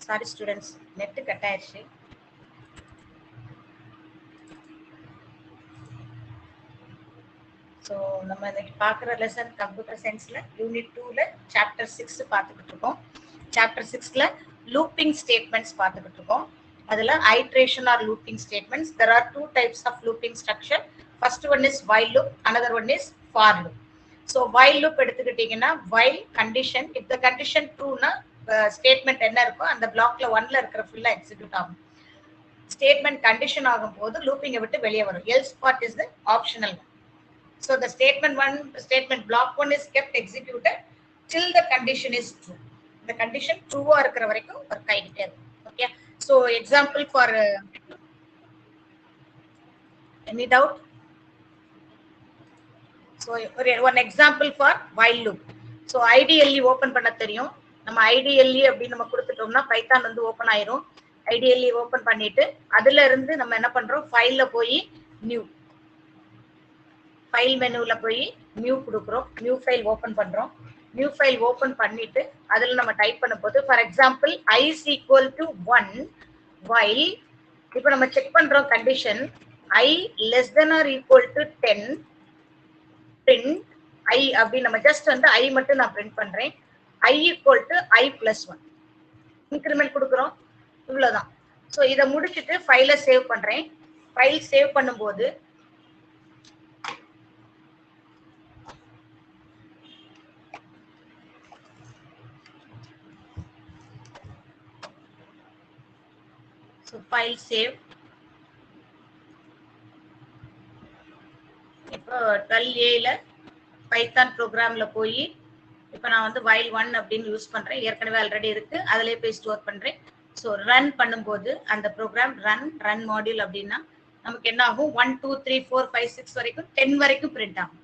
Sorry students, net cut ஆயிடுச்சு. So நம்ம இன்னைக்கு பார்க்குற லெசன் கம்ப்யூட்டர் சயின்ஸில் யூனிட் 2ல சாப்டர் 6 பார்த்துக்கிட்டு இருக்கோம். சாப்டர் 6ல லூப்பிங் ஸ்டேட்மெண்ட்ஸ் பார்த்துக்கிட்டு இருக்கோம். அதில் iteration or looping statements. There are 2 types of looping structure. First one is while loop, another one is for loop. So while loop எடுத்துக்கிட்டிங்கன்னா while condition, if the condition trueனா statement என்ன இருக்கோ அந்த பிளாக்ல 1ல இருக்கிற ஃபுல்லா எக்ஸிக்யூட் ஆகும். ஸ்டேட்மெண்ட் கண்டிஷன் ஆகும் போது லூப்பிங்கை விட்டு வெளியே வரும். Else part is the optional. So the statement block 1 is kept executed till the condition is true. The condition true ஆ இருக்கிற வரைக்கும் work ஆகிட்டே இருக்கும். Okay. So example for any doubt? So one example for while loop. So IDLE open பண்ண தெரியும். நம்ம IDLE அப்படி நம்ம கொடுத்துட்டோம்னா பைத்தான் வந்து ஓபன் ஆயிரும். IDLE ஓபன் பண்ணிட்டு அதுல இருந்து நம்ம என்ன பண்றோம், ஃபைல்ல போய் நியூ ஃபைல் மெனுவில் போய் நியூ கொடுக்குறோம். நியூ ஃபைல் ஓப்பன் பண்ணுறோம். நியூ ஃபைல் ஓப்பன் பண்ணிட்டு அதில் நம்ம டைப் பண்ணும்போது for example I is equal to 1 while இப்போ நம்ம செக் பண்ணுறோம் condition I less than or equal to 10 print I அப்படி நம்ம ஜஸ்ட் வந்து I மட்டும் நான் பிரிண்ட் பண்ணுறேன். I equal to I plus 1 increment கொடுக்குறோம். இவ்வளோதான். ஸோ இதை முடிச்சுட்டு ஃபைலை சேவ் பண்ணுறேன். ஃபைல் சேவ் பண்ணும்போது ஃபைல் சேவ். இப்போ 12A பைத்தான் ப்ரோக்ராம்ல போய் இப்போ நான் வந்து while 1 அப்படின்னு யூஸ் பண்றேன். ஏற்கனவே ஆல்ரெடி இருக்கு, அதிலே போய் ஸ்டோர் பண்றேன். ஸோ ரன் பண்ணும்போது அந்த ப்ரோக்ராம் ரன் மாடியூல் அப்படின்னா நமக்கு என்ன ஆகும், 1 2 3 4 5 6 வரைக்கும் 10 வரைக்கும் பிரிண்ட் ஆகும்.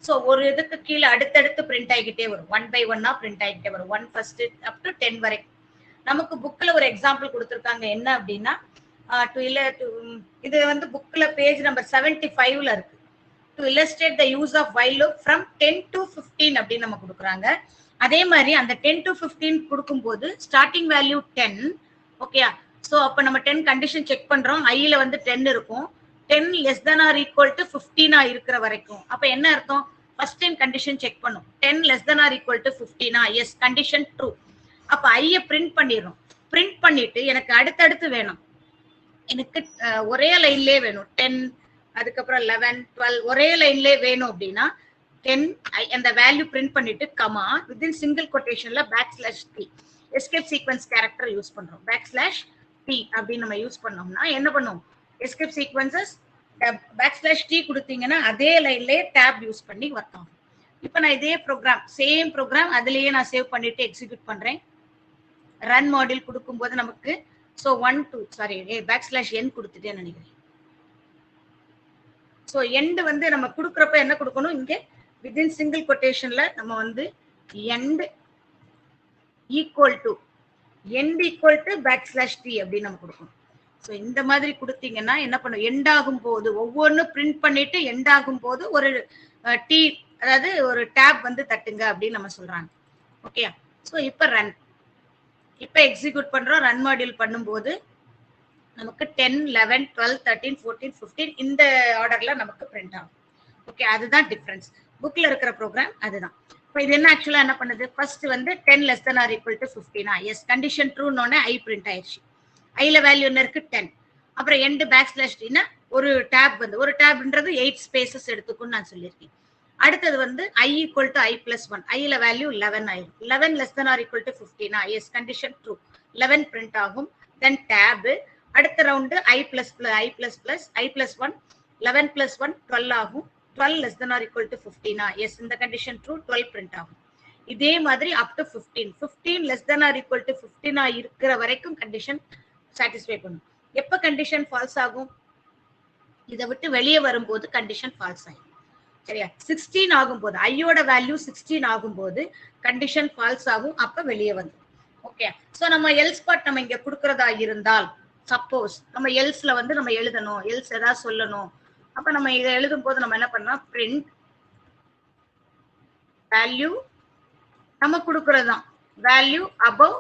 ஸோ ஒரு இதுக்கு கீழே அடுத்தடுத்து பிரிண்ட் ஆகிக்கிட்டே வரும். 1 by 1 பிரிண்ட் ஆகிக்கிட்டே வரும். 1 ஃபர்ஸ்ட் அப் டு 10 வரைக்கும். நமக்கு புக்ல ஒரு எக்ஸாம்பிள் கொடுத்துருக்காங்க. என்ன அப்படின்னா இது வந்து புக்ல பேஜ் நம்பர் 75ல இருக்கு. To illustrate the use of while loop from 10 to 15 அப்படின்னு நம்ம கொடுக்குறாங்க. அதே மாதிரி அந்த 10 to 15 கொடுக்கும்போது ஸ்டார்டிங் வேல்யூ 10. ஓகே. ஸோ அப்போ நம்ம 10 கண்டிஷன் செக் பண்றோம். ஐல வந்து 10 இருக்கும். 10 less than or equal to 15 இருக்கிற வரைக்கும். அப்போ என்ன அர்த்தம், ஃபர்ஸ்ட் 10 கண்டிஷன் செக் பண்ணும். 10 less than or equal to 15 S condition true. அப்ப ஐய பிரிண்ட் பண்ணிடுறோம். பிரிண்ட் பண்ணிட்டு எனக்கு அடுத்தடுத்து வேணும், எனக்கு ஒரே லைன்லயே வேணும். 10 அதுக்கப்புறம் 11 12 ஒரே லைன்லயே வேணும் அப்படின்னா 10 அந்த வேல்யூ பிரிண்ட் பண்ணிட்டு கமா வித்தின் சிங்கிள் கொட்டேஷன்ல /t escape sequence character use பண்றோம். /t அப்படின்னு நம்ம யூஸ் பண்ணோம்னா என்ன பண்ணும், எஸ்கேப் சீக்வென்சஸ் /t கொடுத்தீங்கன்னா அதே லைன்லயே டேப் யூஸ் பண்ணி ஒர்க் ஆகும். இப்போ நான் இதே ப்ரோக்ராம் சேம் ப்ரோக்ராம் அதுலயே நான் சேவ் பண்ணிட்டு எக்ஸிக்யூட் பண்றேன். ரன் மாடியூல் கொடுக்கும்போது நமக்கு ஸோ 1 2 சாரி /n கொடுத்துட்டேன்னு நினைக்கிறேன். ஸோ எண்ட் வந்து நம்ம கொடுக்குறப்ப என்ன கொடுக்கணும், இங்கே வித்தின் சிங்கிள் கொட்டேஷன்ல நம்ம வந்து எண்ட் ஈக்குவல் டு /t அப்படின்னு நம்ம கொடுக்கணும். ஸோ இந்த மாதிரி கொடுத்தீங்கன்னா என்ன பண்ணும், எண்ட் ஆகும் போது ஒவ்வொன்றும் பிரிண்ட் பண்ணிட்டு எண்ட் ஆகும் போது ஒரு டி அதாவது ஒரு டேப் வந்து தட்டுங்க அப்படின்னு நம்ம சொல்றாங்க. ஓகே. ஸோ இப்போ ரன் இப்போ எக்ஸிக்யூட் பண்றோம். ரன் மாடியூல் பண்ணும்போது நமக்கு 10 11 12 13 14 15 இந்த ஆர்டர்ல நமக்கு பிரிண்ட் ஆகும். ஓகே. அதுதான் டிஃபரன்ஸ். புக்ல இருக்கிற ப்ரோக்ராம் அதுதான். இப்போ இது என்ன ஆக்சுவலா என்ன பண்ணுது, ஃபர்ஸ்ட் வந்து 10 less than or equal to 15 S condition ட்ரூன்னு ஐ பிரிண்ட் ஆயிடுச்சு. ஐல வேல்யூ என்ன இருக்கு 10. அப்புறம் எண்ட் /tனா ஒரு டேப் வந்து ஒரு டேப்ன்றது 8 ஸ்பேசஸ் எடுத்துக்குன்னு நான் சொல்லியிருக்கேன். அடுத்தது வந்து I equal to I plus 1 ஐல வேல்யூ 11 ஆயிடும். 11 less than or equal to 15 S condition true 11 print ஆகும். தென் டேப் அடுத்த ரவுண்டு I plus 1 11 plus 1 12 ஆகும். 12 less than or equal to 15 S இந்த கண்டிஷன் ட்ரூ 12 பிரிண்ட் ஆகும். இதே மாதிரி up to 15 less than or equal to 15 இருக்கிற வரைக்கும் கண்டிஷன் சாட்டிஸ்ஃபை பண்ணும். எப்ப கண்டிஷன் ஃபால்ஸ் ஆகும், இதை விட்டு வெளியே வரும்போது கண்டிஷன் ஃபால்ஸ் ஆகும். சரியா? 16 ஆகும்போது ஐயோட வேல்யூ 16 ஆகும்போது கண்டிஷன் ஃபால்ஸ் ஆகும். அப்ப வெளியே வந்து ஓகே. சோ நம்ம எல்ஸ் பார்ட் நம்ம இங்க கொடுக்கறதா இருந்தால் சப்போஸ் நம்ம எல்ஸ்ல வந்து நம்ம எழுதணும், எல்ஸ் ஏதாவது சொல்லணும், அப்ப நம்ம இதை எழுதும் போது நம்ம என்ன பண்ணலாம், பிரிண்ட் வேல்யூ நம்ம கொடுக்கறதுதான் வேல்யூ அபவ்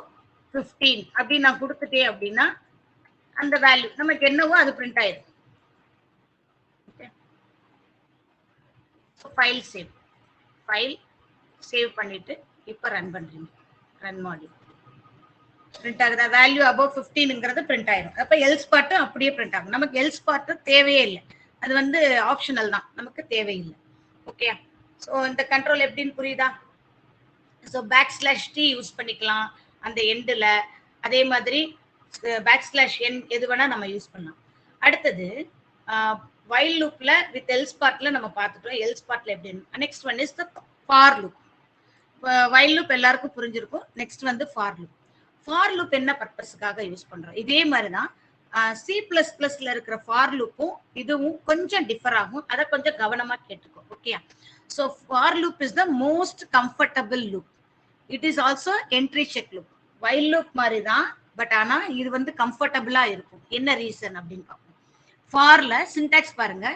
15 அப்படின்னு நான் கொடுத்துட்டேன் அப்படின்னா அந்த வேல்யூ நமக்கு என்னவோ அது பிரிண்ட் ஆயிடும். ஃபைல் சேவ் பண்ணிட்டு இப்ப ரன் பண்றீங்க. ரன் மாடியூல் பிரிண்ட் ஆகுதா? வேல்யூ அபவ் 15ங்கிறது பிரிண்ட் ஆயிடும். அப்ப எல்ஸ் பார்ட் அப்படியே பிரிண்ட் ஆகும். நமக்கு எல்ஸ் பார்ட் தேவையே இல்லை, அது வந்து ஆப்ஷனல் தான், நமக்கு தேவையில்லை. ஓகே, ஸோ இந்த கண்ட்ரோல் எப்படின்னு புரியுதா? ஸோ /t யூஸ் பண்ணிக்கலாம் அந்த எண்டில். அதே மாதிரி /n எது வேணா நம்ம யூஸ் பண்ணலாம். அடுத்தது வைல் லூப்ல வித் எல்ஸ் பார்ட்ல நம்ம பார்த்துட்டோம். எல்ஸ் பார்ட்ல எப்படின்னு. Next one is the for loop. While loop எல்லாருக்கும் புரிஞ்சிருக்கும். நெக்ஸ்ட் வந்து ஃபார் லூப். ஃபார் லூப் என்ன பர்பஸ்க்காக யூஸ் பண்றோம்? இதே மாதிரிதான் C++ல இருக்கிற ஃபார் லூப்பும் இதுவும் கொஞ்சம் டிஃபர் ஆகும். அதை கொஞ்சம் கவனமா கேட்டுக்கோ. Okay, so for loop is the most comfortable loop. It is also entry check loop. While loop மாதிரி தான், பட் ஆனா இது வந்து கம்ஃபர்டபுளா இருக்கும். என்ன ரீசன் அப்படின்னு பார்ப்போம். ஃபார்ல சின்டாக்ஸ் பாருங்க,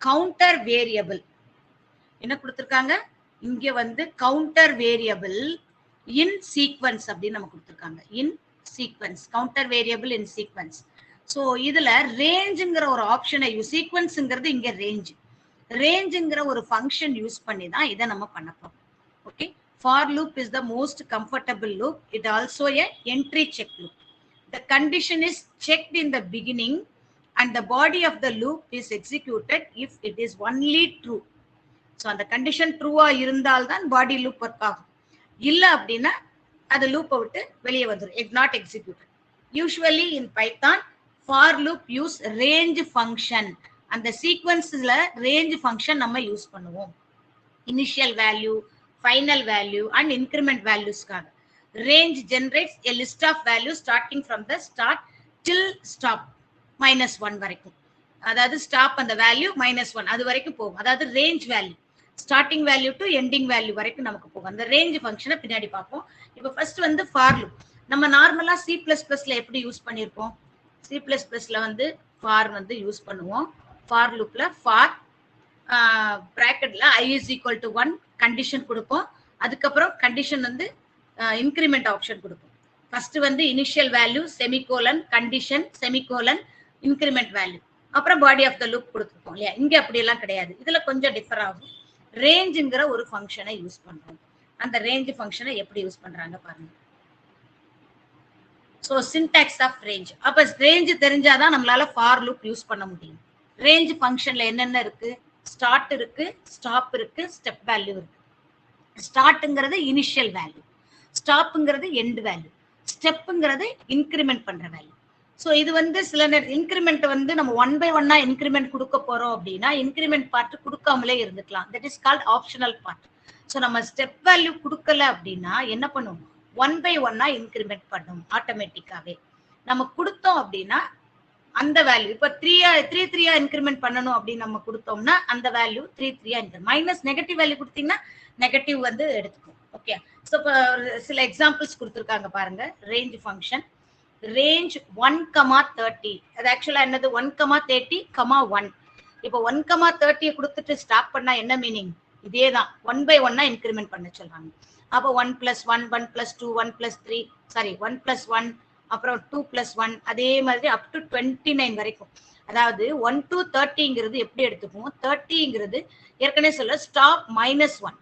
கவுண்டர் வேரியபிள் என்ன கொடுத்துருக்காங்க இங்க வந்து கவுண்டர் வேரியபிள் இன் சீக்வன்ஸ் அப்படின்னு நம்ம கொடுத்துருக்காங்க. இன் சீக்வன்ஸ், கவுண்டர் வேரியபிள் இன் சீக்வன்ஸ். ஸோ இதுல ரேஞ்சுங்கிற ஒரு ஆப்ஷனை சீக்வன்ஸுங்கிறது இங்க ரேஞ்சுங்கிற ஒரு ஃபங்க்ஷன் யூஸ் பண்ணி தான் இதை நம்ம பண்ண போறோம். Okay, for loop is the most comfortable loop. It also a entry check loop. The condition is checked in the beginning and the body of the loop is executed if it is only true. So அந்த condition ட்ரூவா இருந்தால் தான் பாடி loop work ஆகும். இல்ல அப்படின்னா அது லூப்பை விட்டு வெளியே வந்துடும். It not executed. Usually in Python for loop use range function. அந்த சீக்வன்ஸ்ல ரேஞ்ச் ஃபங்க்ஷன் நம்ம யூஸ் பண்ணுவோம். Initial value, final value and increment வேல்யூஸ்க்காக. Range generates a list of value starting from the start till stop -1 வரைக்கும். அதாவது stop அந்த value -1 அது வரைக்கும் போகும். அதாவது range value starting value to ending value வரைக்கும் நமக்கு போகும். அந்த ரேஞ்ச் ஃபங்க்ஷனை பின்னாடி பார்ப்போம். இப்போ ஃபர்ஸ்ட் வந்து ஃபார் லூப். நம்ம நார்மலா C++ல எப்படி யூஸ் பண்ணியிருப்போம்? C++ல வந்து ஃபார் வந்து யூஸ் பண்ணுவோம். ஃபார் லூப்ல ஃபார் பிராக்கெட்ல i is equal to 1 condition கொடுப்போம். அதுக்கப்புறம் கண்டிஷன் வந்து இன்கிரிமெண்ட் ஆப்ஷன் கொடுப்போம். ஃபர்ஸ்ட் வந்து initial value semicolon condition semicolon increment value, அப்புறம் பாடி ஆஃப் த லூப் கொடுத்துருப்போம் இல்லையா? இங்க அப்படி எல்லாம் கிடையாது. இதுல கொஞ்சம் டிஃபர் ஆகும். ரேஞ்சுங்கிற ஒரு ஃபங்க்ஷனை யூஸ் பண்றோம். அந்த ரேஞ்ச் ஃபங்க்ஷனை எப்படி யூஸ் பண்றாங்க பாருங்க. So syntax of range. அப்ப ரேஞ்ச் தெரிஞ்சாதான் நம்மளால ஃபார் லூப் யூஸ் பண்ண முடியும். ரேஞ்ச் ஃபங்க்ஷன்ல என்னென்ன இருக்கு? ஸ்டார்ட் இருக்கு, ஸ்டாப் இருக்கு, ஸ்டெப் வேல்யூ இருக்கு. ஸ்டார்ட்ங்கிறது இனிஷியல் வேல்யூ, ஸ்டாப்ங்கிறது எண்ட் வேல்யூ, ஸ்டெப்புங்கிறது இன்கிரிமெண்ட் பண்ற வேல்யூ. ஸோ இது வந்து சில நேரம் இன்கிரிமெண்ட் வந்து நம்ம 1 by 1 இன்கிரிமெண்ட் கொடுக்க போறோம் அப்படின்னா இன்கிரிமெண்ட் பார்ட் கொடுக்காமலே இருந்துக்கலாம். That is called optional part. So நம்ம ஸ்டெப் வேல்யூ கொடுக்கல அப்படின்னா என்ன பண்ணுவோம்? 1 by 1 இன்கிரிமெண்ட் பண்ணும் ஆட்டோமேட்டிக்காவே. நம்ம கொடுத்தோம் அப்படின்னா அந்த வேல்யூ இப்போ 3 இன்கிரிமெண்ட் பண்ணணும் அப்படின்னு நம்ம கொடுத்தோம்னா அந்த வேல்யூ 3 மைனஸ் நெகட்டிவ் வேல்யூ கொடுத்தீங்கன்னா நெகட்டிவ் வந்து எடுத்துக்கும். ஓகே, ஸோ இப்போ சில எக்ஸாம்பிள்ஸ் கொடுத்துருக்காங்க பாருங்க. Range function range 1,30. அது ஆக்சுவலா என்னது? 1,30, 1. இப்போ 1,30 கொடுத்துட்டு ஸ்டாப் பண்ணா என்ன மீனிங்? இதேதான் 1 by 1 இன்கிரிமெண்ட் பண்ண சொல்றாங்க. அப்போ 1 + 1, 1 + 2, 1 + 3, சாரி 1 + 1, அப்புறம் 2 + 1, அதே மாதிரி அப் டு 29 வரைக்கும். அதாவது 1 to 30ங்கிறது எப்படி எடுத்துக்குவோம்? 30ங்கிறது ஏற்கனவே சொல்ல ஸ்டாப் -1.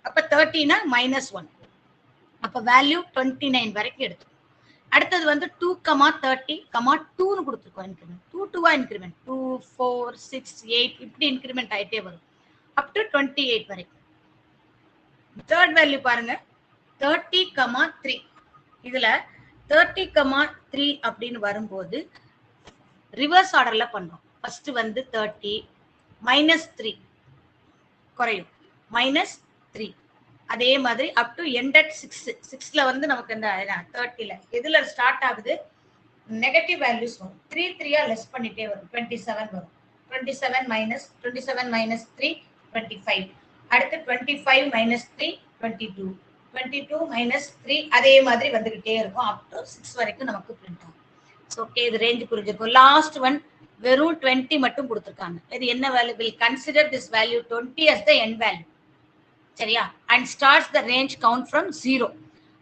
அப்ப 30னா -1. அப்ப வேல்யூ 29 வரைக்கும் எடுத்துக்கும். அடுத்தது வந்து 2,30, 2ன்னு கொடுத்துருக்கோம் இன்கிரிமெண்ட். 2 இன்கிரிமெண்ட் 2, 4, 6, 8 இப்படி இன்கிரிமெண்ட் ஆயிட்டே வரும் அப் டு 28 வரைக்கும். தேர்ட் வேல்யூ பாருங்க 30,3. இதுல 30,3 அப்படின்னு வரும்போது ரிவர்ஸ் ஆர்டர்ல பண்றோம். ஃபர்ஸ்ட் வந்து 30 -3 குறையும் -3. அதே மாதிரி அப் டு எண்ட் அட் 6ல வந்து நமக்கு இந்த 30ல எதுல ஸ்டார்ட் ஆகுது? நெகட்டிவ் வேல்யூஸ் வரும். 3 லெஸ் பண்ணிட்டே வரும். 27 வரும். 27 - 3 25. அடுத்து 25 - 3 22. 22 - 3 அதே மாதிரி வந்துகிட்டே இருக்கும் அப் டு 6 வரைக்கும் நமக்கு பிரிண்ட் ஆகும். ஓகே, இது ரேஞ்ச் புரிஞ்சிருக்கும். லாஸ்ட் ஒன் வெறும் 20 மட்டும் கொடுத்துருக்காங்க. இது என்ன value? Will consider this value 20 as the end value. சரியா? And starts the range count from 0.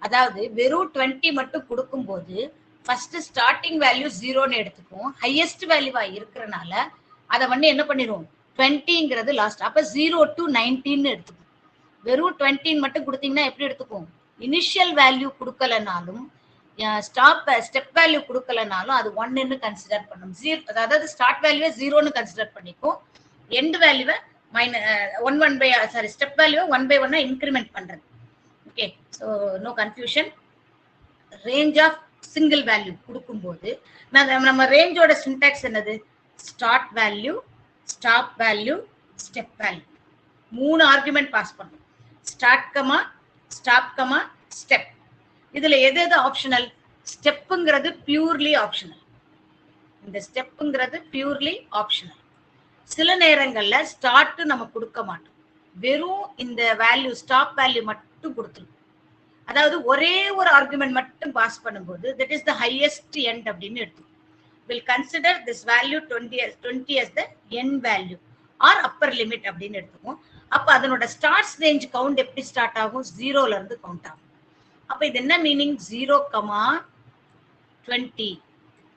அதாவது வெறும் 20 மட்டும் கொடுக்கும்போது ஃபர்ஸ்ட் ஸ்டார்டிங் வேல்யூ 0ன்னு எடுத்துக்கும். ஹையஸ்ட் வேல்யூவா இருக்கிறனால அதை வந்து என்ன பண்ணிடுவோம் 20ங்கிறது லாஸ்ட். அப்ப 0 to 19 எடுத்துக்கும். வெறும் 20 மட்டும் கொடுத்தீங்கன்னா எப்படி எடுத்துக்கும்? இனிஷியல் வேல்யூ கொடுக்கலனாலும் ஸ்டெப் வேல்யூ கொடுக்கலனாலும் அது 1ன்னு கன்சிடர் பண்ணும். அதாவது ஸ்டார்ட் வேல்யூவை 0ன்னு கன்சிடர் பண்ணிக்கும். எண்ட் வேல்யூவை ஸ்டெப் வேல்யூவை 1/1 இன்கிரிமெண்ட் பண்றது. Okay, so no confusion. Range of single value கொடுக்கும்போது நம்ம ரேஞ்சோட சின்டாக்ஸ் என்னது? Start value, stop value, step value. 3 argument pass பண்ணும். Start comma, stop comma, step. இதுல எது எது ஆப்ஷனல்? ஸ்டெப்புங்கிறது purely optional. இந்த ஸ்டெப்புங்கிறது பியூர்லி ஆப்ஷனல். சில நேரங்கள்ல ஸ்டார்ட் நம்ம கொடுக்க மாட்டோம். வெறும் இந்த வேல்யூ ஸ்டாப் வேல்யூ மட்டும் கொடுத்துரும். அதாவது ஒரே ஒரு ஆர்குமெண்ட் மட்டும் பாஸ் பண்ணும்போது that is the highest end அப்படின்னு எடுத்துக்கும். Will consider this value 20 as the end value or upper limit அப்படின்னு எடுத்துக்கும். அப்ப அதனோட ஸ்டார்ட்ஸ் ரேஞ்ச் கவுண்ட் எப்படி ஸ்டார்ட் ஆகும்? 0ல இருந்து கவுண்ட் ஆகும். அப்ப இது என்ன மீனிங்? 0,20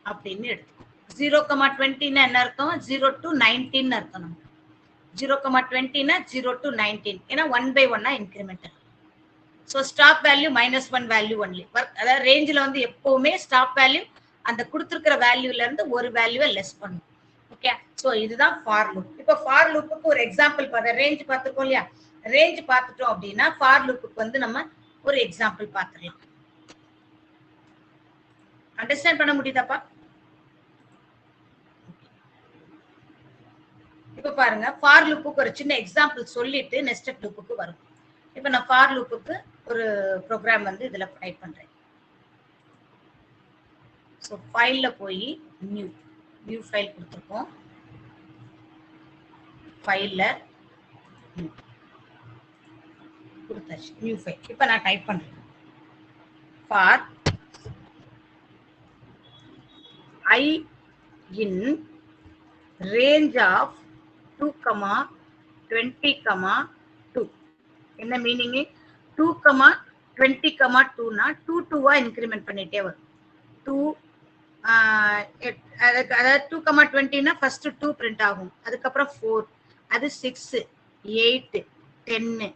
அப்படின்னு எடுத்துக்கும். 0,20ன்னா என்ன அர்த்தம்? 0 to 19 அர்த்தம். நமக்கு 0,20ன்னா 0 to 19. ஏன்னா 1/1 incremental. So stop value -1 value only. அதாவது ரேஞ்சில் வந்து எப்பவுமே ஸ்டாப் வேல்யூ அந்த கொடுத்துருக்கிற வேல்யூல இருந்து ஒரு வேல்யூவை லெஸ் பண்ணும். ஓகே, ஸோ இதுதான் ஃபார் லூப். இப்போ ஃபார் லூப்புக்கு ஒரு எக்ஸாம்பிள் ரேஞ்ச் பார்த்துருக்கோம் இல்லையா? ரேஞ்ச் பார்த்துட்டோம் அப்படின்னா ஃபார் லூப்புக்கு வந்து நம்ம ஒரு எக்ஸாம்பிள் பார்த்துடலாம். அண்டர்ஸ்டாண்ட் பண்ண முடியுதாப்பா? இப்ப பாருங்க, ஃபார் லூப்புக்கு ஒரு சின்ன எக்ஸாம்பிள் சொல்லிட்டு நெஸ்டட் லூப்புக்கு வரும். இப்ப நான் ஃபார் லூப்புக்கு ஒரு ப்ரோக்ராம் வந்து இதுல டைப் பண்றேன். ஸோ ஃபைல்ல போய் நியூ ஃபைல் கொடுத்துருக்கோம். ஃபைல்ல கொடுத்தாச்சு நியூ ஃபைல். இப்ப நான் டைப் பண்றேன். For I in range of 2, 20, 2. என்ன மீனிங்? 2, 20, 2னா 2 2வா இன்கிரிமெண்ட் பண்ணிட்டே வரும். 2 அதாவது 2, 20னா ஃபர்ஸ்ட் 2 பிரிண்ட் ஆகும். அதுக்கப்புறம் 4, அது 6, 8, 10,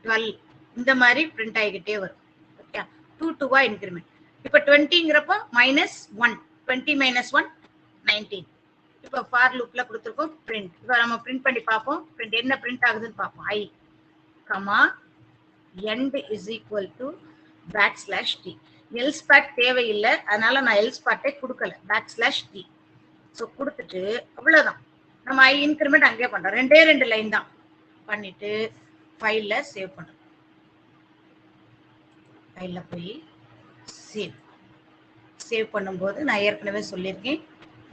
12 இந்த மாதிரி பிரிண்ட் ஆகிக்கிட்டே வரும். ஓகே, 2 2வா இன்கிரிமெண்ட். இப்போ 20ங்கிறப்ப -1, 20 - 1 19. இப்போ ஃபார் லூப்ல கொடுத்துருக்கோம் பிரிண்ட். இப்போ நம்ம பிரிண்ட் பண்ணி பார்ப்போம். பிரிண்ட் என்ன பிரிண்ட் ஆகுதுன்னு பார்ப்போம். I, end is equal to \t. Else part தேவையில்லை, அதனால நான் எல்ஸ் பார்ட்டே கொடுக்கல. \t. ஸோ கொடுத்துட்டு அவ்வளவுதான். நம்ம I இன்கிரிமெண்ட் அங்கே பண்றோம். 2 லைன் தான் பண்ணிட்டு ஃபைல்ல சேவ் பண்றோம். ஃபைல்ல போய் சேவ் பண்ணும்போது நான் ஏற்கனவே சொல்லியிருக்கேன்,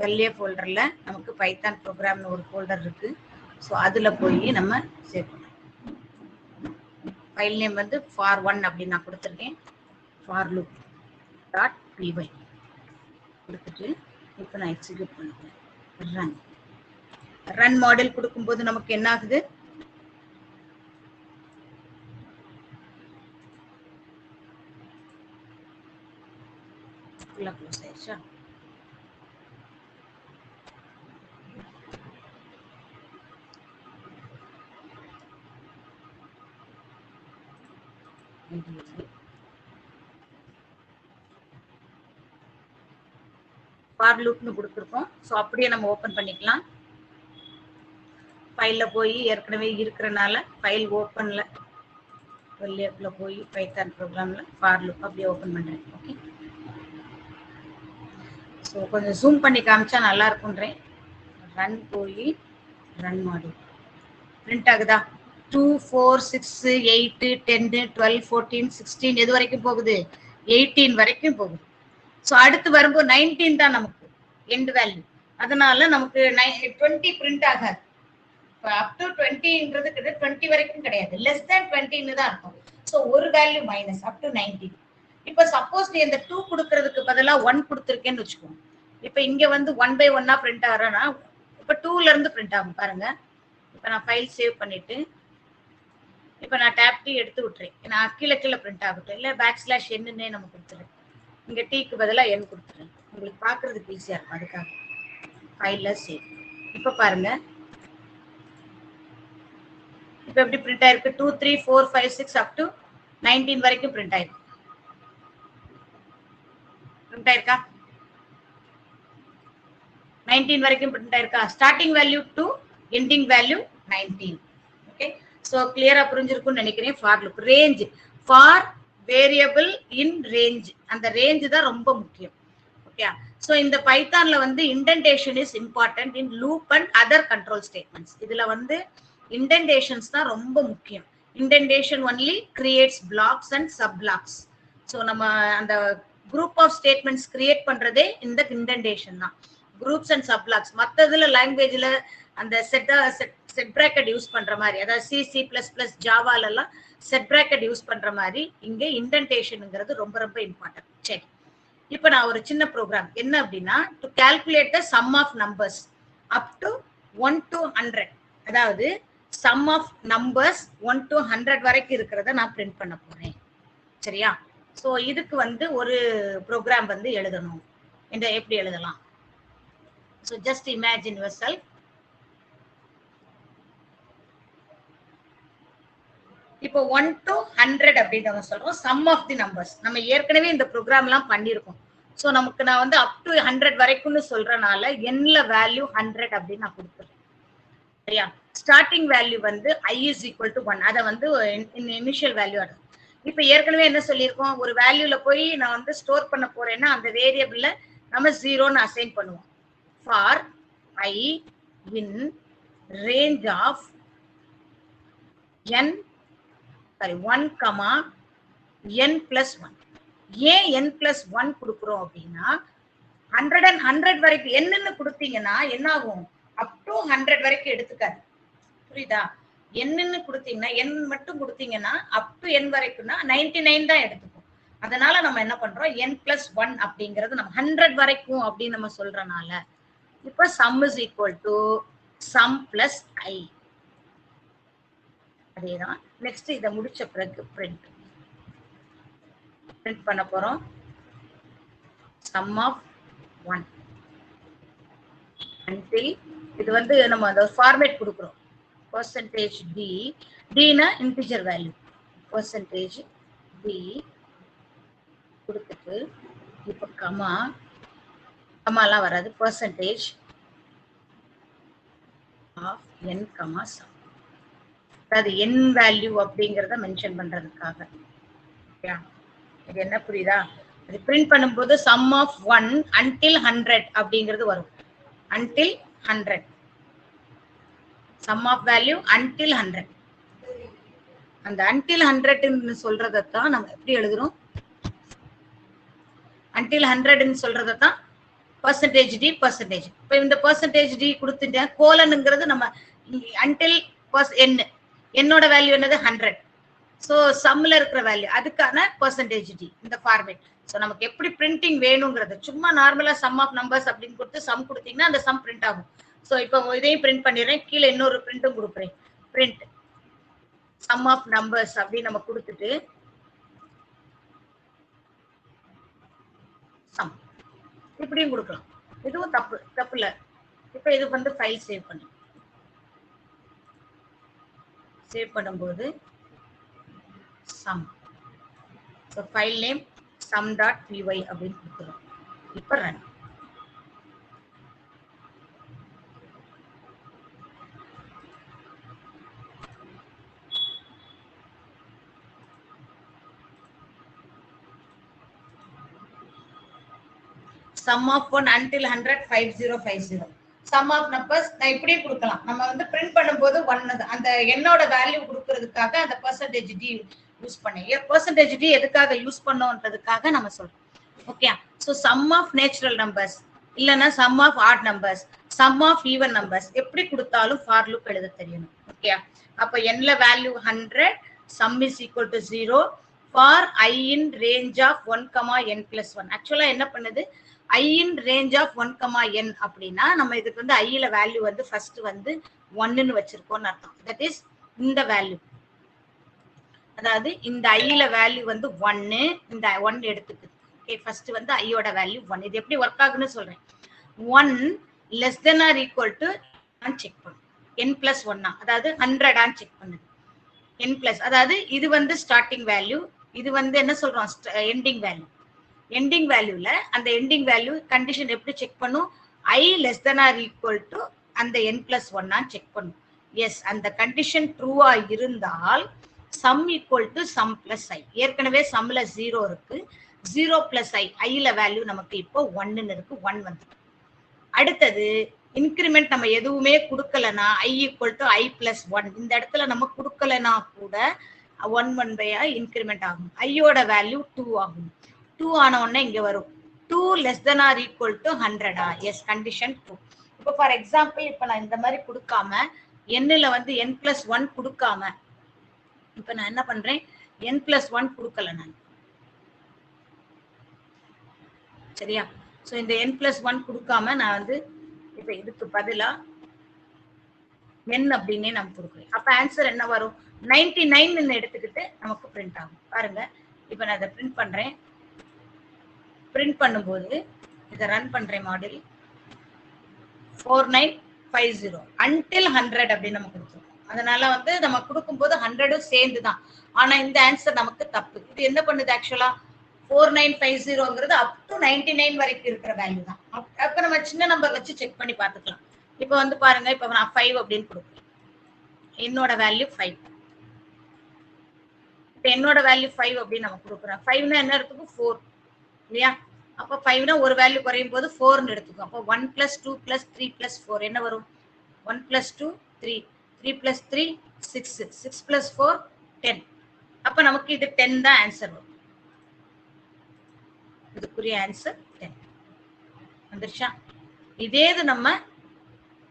வெள்ளைய ஃபோல்டர்ல நமக்கு பைத்தான் ப்ரோக்ராம்னு ஒரு ஃபோல்டர் இருக்கு. ஸோ அதுல போய் நம்ம சேவ் பண்ணோம். ஃபைல் நேம் வந்து for1 அப்படின்னு நான் கொடுத்துருக்கேன். forloop.py கொடுத்துட்டு இப்போ நான் எக்ஸிக்யூட் பண்ணுறேன். ரன் மாடல் கொடுக்கும்போது நமக்கு என்ன ஆகுது? க்ளோஸ் ஆயிடுச்சா? ஃபார் லூப்னு கொடுத்துருக்கோம். ஸோ அப்படியே நம்ம ஓப்பன் பண்ணிக்கலாம். ஃபைல்ல போய் ஏற்கனவே இருக்கிறனால ஃபைல் ஓப்பன்ல வெள்ளையப்ல போய் பைத்தான் ப்ரோக்ராம்ல ஃபார் லூப் அப்படியே ஓப்பன் பண்றேன். ஓகே, ஸோ கொஞ்சம் ஜூம் பண்ணி காமிச்சா நல்லா இருக்கும்ன்றேன். ரன் போய் ரன் மாடல் பிரிண்ட் ஆகுதா? 2, 4, 6, 8, 10, 12, 14, 16 எது வரைக்கும் போகுது? 18 வரைக்கும் போகுது. ஸோ அடுத்து வரும்போது 19 தான் நமக்கு எண்ட் வேல்யூ. அதனால நமக்கு 20 பிரிண்ட் ஆகாது. அப் டு 20ன்றது 20 வரைக்கும் கிடையாது, லெஸ் தேன் 20ன்னு தான் இருக்கும். ஸோ ஒரு வேல்யூ மைனஸ் அப் டு 19. இப்போ சப்போஸ் நீ இந்த 2 கொடுக்கறதுக்கு பதிலாக 1 கொடுத்துருக்கேன்னு வச்சுக்கோங்க. இப்போ இங்க வந்து 1/1 பிரிண்ட் ஆகிறேன்னா இப்போ 2ல இருந்து பிரிண்ட் ஆகும் பாருங்க. இப்போ நான் ஃபைல் சேவ் பண்ணிட்டு இப்போ நான் டேப் டி எடுத்து விட்டுறேன். நான் கீழே கீழே பிரிண்ட் ஆகட்டும், இல்லை பேக் / என்னன்னே நம்ம கொடுத்துறேன். இங்கே டீக்கு பதிலாக என் கொடுத்துறேன். உங்களுக்கு பார்க்கறதுக்கு ஈஸியாக இருக்கும், அதுக்காக ஃபைலில் சேவ். இப்போ பாருங்க, இப்போ எப்படி பிரிண்ட் ஆயிருக்கு? 2 3 4 5 6 அப் டு 19 வரைக்கும் பிரிண்ட் ஆயிருக்கு. பிரிண்ட் ஆயிருக்கா? 19 வரைக்கும் பிரிண்ட் ஆயிருக்கா? Starting value to ending value 19. Okay, so கிளியரா புரிஞ்சிருக்கும்னு நினைக்கிறேன். For loop range, for variable in range, அந்த ரேஞ்ச் தான் ரொம்ப முக்கியம். ஓகே, ஸோ இந்த பைத்தான்ல வந்து indentation is important in loop and other control statements. இதுல வந்து இண்டென்டேஷன்ஸ் தான் ரொம்ப முக்கியம். Indentation only creates blocks and sub blocks. So நம்ம அந்த குரூப் ஆஃப் ஸ்டேட்மெண்ட்ஸ் கிரியேட் பண்றதே இந்த இண்டென்டேஷன் தான். குரூப்ஸ் அண்ட் சப் பிளாக்ஸ் மற்றதுல லாங்குவேஜ்ல அந்த செட் பிராக்கெட் யூஸ் பண்ற மாதிரி, அதாவது C++, ஜாவால எல்லாம் செட் பிராக்கெட் யூஸ் பண்ற மாதிரி இங்க இண்டென்டேஷன்ங்கிறது ரொம்ப ரொம்ப இம்பார்ட்டன்ட். சரி, இப்போ நான் ஒரு சின்ன ப்ரோக்ராம் என்ன அப்படின்னா, to calculate the sum of numbers up to 1 to 100, அதாவது சம் ஆஃப் நம்பர்ஸ் 1 to 100 வரைக்கும் இருக்கிறத நான் பிரிண்ட் பண்ண போறேன். சரியா? ஸோ இதுக்கு வந்து ஒரு ப்ரோக்ராம் வந்து எழுதணும். இந்த எப்படி எழுதலாம்? So just imagine your self. இப்போ 1 to 100 அப்படின்னு நம்ம சொல்றோம் சம் ஆஃப் தி நம்பர்ஸ். நம்ம ஏற்கனவே இந்த ப்ரோக்ராம் எல்லாம் பண்ணியிருக்கோம். ஸோ நமக்கு நான் வந்து அப் டு 100 வரைக்கும்னு சொல்றனால என்ல வேல்யூ 100 அப்படின்னு நான் கொடுத்துறேன். சரியா? ஸ்டார்டிங் வேல்யூ வந்து i is equal to 1, அதை வந்து இனிஷியல் வேல்யூ. அது இப்ப ஏற்கனவே என்ன சொல்லியிருக்கோம், ஒரு வேல்யூல போய் நான் வந்து ஸ்டோர் பண்ண போறேன்னா அந்த வேரியபிள்ல நம்ம 0ன்னு அசைன் பண்ணுவோம். For i in range of n 1, n plus 1. ஏன் n plus 1 கொடுக்குறோம் அப்படின்னா 100 and 100 வரைக்கும் என்னன்னு கொடுத்தீங்கன்னா என்ன ஆகும், அப் டு 100 வரைக்கும் எடுத்துக்காது. புரியுதா? என்னன்னு கொடுத்தீங்கன்னா n மட்டும் கொடுத்தீங்கன்னா அப் டு n வரைக்கும்னா 99 தான் எடுத்துக்கும். அதனால நம்ம என்ன பண்றோம், n plus 1 அப்படிங்கிறது நம்ம 100 வரைக்கும் அப்படின்னு நம்ம சொல்றனால இப்ப sum is equal to sum plus i. அதேதான். நெக்ஸ்ட் இதை முடிச்ச பிறகு பிரிண்ட் பண்ண போறோம். sum of 1 until இது வந்து நம்ம அந்த ஃபார்மேட் கொடுக்குறோம். percentage d, dனா இன்டிஜர் வேல்யூ, percentage d கொடுத்துட்டு இப்போ கமாலாம் வராது, percentage of n, sum. அதாவது n வேல்யூ அப்படிங்கிறத மென்ஷன் பண்றதுக்காக. இது என்ன புரியுதா? அது பிரிண்ட் பண்ணும்போது sum of 1 until 100 அப்படிங்கிறது வரும். until 100, sum of value until 100. அந்த until 100 சொல்றதான் நம்ம எப்படி எழுதுறோம், until 100 சொல்றதான் percentage d percentage. இப்ப இந்த percentage d கொடுத்துட்டேன், கோலனுங்கிறது நம்ம until n, என்னோட வேல்யூ என்னது 100. ஸோ சம்ல இருக்கிற வேல்யூ அதுக்கான percentage d இந்த ஃபார்மேட். ஸோ நமக்கு எப்படி பிரிண்டிங் வேணுங்கிறது, சும்மா நார்மலா சம் ஆஃப் நம்பர்ஸ் அப்படின்னு கொடுத்து சம் கொடுத்தீங்கன்னா அந்த சம் பிரிண்ட் ஆகும். ஸோ இப்போ இதையும் பிரிண்ட் பண்ணிடுறேன், கீழே இன்னொரு பிரிண்ட்டும் கொடுக்குறேன். பிரிண்ட் சம் ஆஃப் நம்பர்ஸ் அப்படின்னு நம்ம கொடுத்துட்டு சம் இப்படியும் கொடுக்கலாம். இதுவும் தப்பு இல்லை. இப்போ இது வந்து ஃபைல் சேவ் பண்ணு. சேவ் பண்ணும்போது sum, so file name sum.py அப்படின்னு கொடுக்குறோம். இப்போ run. sum of 1 until 100 5050. sum of numbers நான் இப்படியே கொடுக்கலாம். நம்ம வந்து பிரிண்ட் பண்ணும்போது 1 அந்த என்னோட வேல்யூ கொடுக்கிறதுக்காக அந்த percentage d யூஸ் பண்ணேன். percentage d எதுக்காக யூஸ் பண்ணோன்றதுக்காக நம்ம சொல்றோம். Okay, so sum of natural numbers இல்லைன்னா sum of odd numbers, sum of even numbers எப்படி கொடுத்தாலும் ஃபார் லூப் எழுத தெரியணும். ஓகே, அப்போ nல value 100, sum is equal to 0 for i in range of 1, n plus 1. ஆக்சுவலா என்ன பண்ணுது, i in range of 1, n அப்படின்னா நம்ம இதுக்கு வந்து i ல வேல்யூ வந்து ஃபர்ஸ்ட் வந்து 1ன்னு வச்சிருக்கோம்னு அர்த்தம். தட் இஸ் இந்த வேல்யூ அதாவது இந்த ஐல வேல்யூ வந்து 1, இந்த 1 எடுத்துக்குது. ஓகே, ஃபர்ஸ்ட் வந்து ஐயோட வேல்யூ 1. இது எப்படி ஒர்க் ஆகுன்னு சொல்றேன். 1 less than or equal to check பண்ணும். n plus 1 அதாவது 100 ஆன்னு செக் பண்ணுது. n plus அதாவது இது வந்து ஸ்டார்டிங் வேல்யூ, இது வந்து என்ன சொல்றோம் எண்டிங் வேல்யூ. எண்டிங் வேல்யூல அந்த எண்டிங் வேல்யூ கண்டிஷன் எப்படி செக் பண்ணும்? I less than or equal to அந்த n plus 1 செக் பண்ணும். எஸ், அந்த கண்டிஷன் ட்ரூவா இருந்தால் sum equal to sum plus i. ஏற்கனவே சம்ல 0 இருக்கு, 0 பிளஸ் ஐ, ஐல வேல்யூ நமக்கு இப்போ 1 இருக்கு, 1 வந்து. அடுத்தது இன்கிரிமெண்ட் நம்ம எதுவுமே கொடுக்கலனா I equal to I plus 1. இந்த இடத்துல நம்ம கொடுக்கலனா கூட 1/i இன்கிரிமெண்ட் ஆகும். ஐயோட வேல்யூ 2 ஆகும். 2 ஆன உடனே இங்க வரும் 2 less than or equal to 100. Yes, condition 2. இப்போ ஃபார் எக்ஸாம்பிள் இப்போ நான் இந்த மாதிரி கொடுக்காம எண்ணில வந்து n plus 1 கொடுக்காம இப்ப நான் என்ன பண்றேன், n plus 1 கொடுக்கல நான். சரியா? சோ இந்த n plus 1 கொடுக்காம நான் வந்து இப்ப இதுக்கு பதிலா n அப்படின்னே நான் கொடுக்குறேன். அப்ப ஆன்சர் என்ன வரும்? 99 எடுத்துக்கிட்டு நமக்கு பிரிண்ட் ஆகும். பாருங்க, இப்ப நான் இதை பிரிண்ட் பண்றேன். பிரிண்ட் பண்ணும்போது இதை ரன் பண்றேன். மாடல் 4950 until 100 அப்படின்னு நம்ம கொடுத்துருக்கோம். அதனால வந்து நம்ம கொடுக்கும்போது 100 சேர்ந்துதான். ஆனா இந்த ஆன்சர் நமக்கு தப்பு. இது என்ன பண்ணுது ஆக்சுவலா? 4950ங்கிறது அப் டு 99 வரைக்கும் இருக்கிற வேல்யூ தான். அப்ப நம்ம சின்ன நம்பர் வச்சு செக் பண்ணி பார்த்துக்கலாம். இப்ப வந்து பாருங்க, இப்ப நான் 5 அப்படின்னு கொடுக்குறேன். என்னோட வேல்யூ 5. இப்ப என்னோட வேல்யூ 5 அப்படின்னு நம்ம கொடுக்குறோம். 5னா என்ன எடுத்துக்கும்? 4 இல்லையா? அப்ப 5னா ஒரு வேல்யூ குறையும் போது 4ன்னு எடுத்துக்கும். அப்போ 1 plus 2 plus 3 plus 4 என்ன வரும்? 1 plus 2 3, 3 plus 3 6, 6 plus 4 10. அப்ப நமக்கு இது 10 தான் ஆன்சர் வரும். இதுக்குரிய ஆன்சர் 10 வந்துருச்சா? இதே இது நம்ம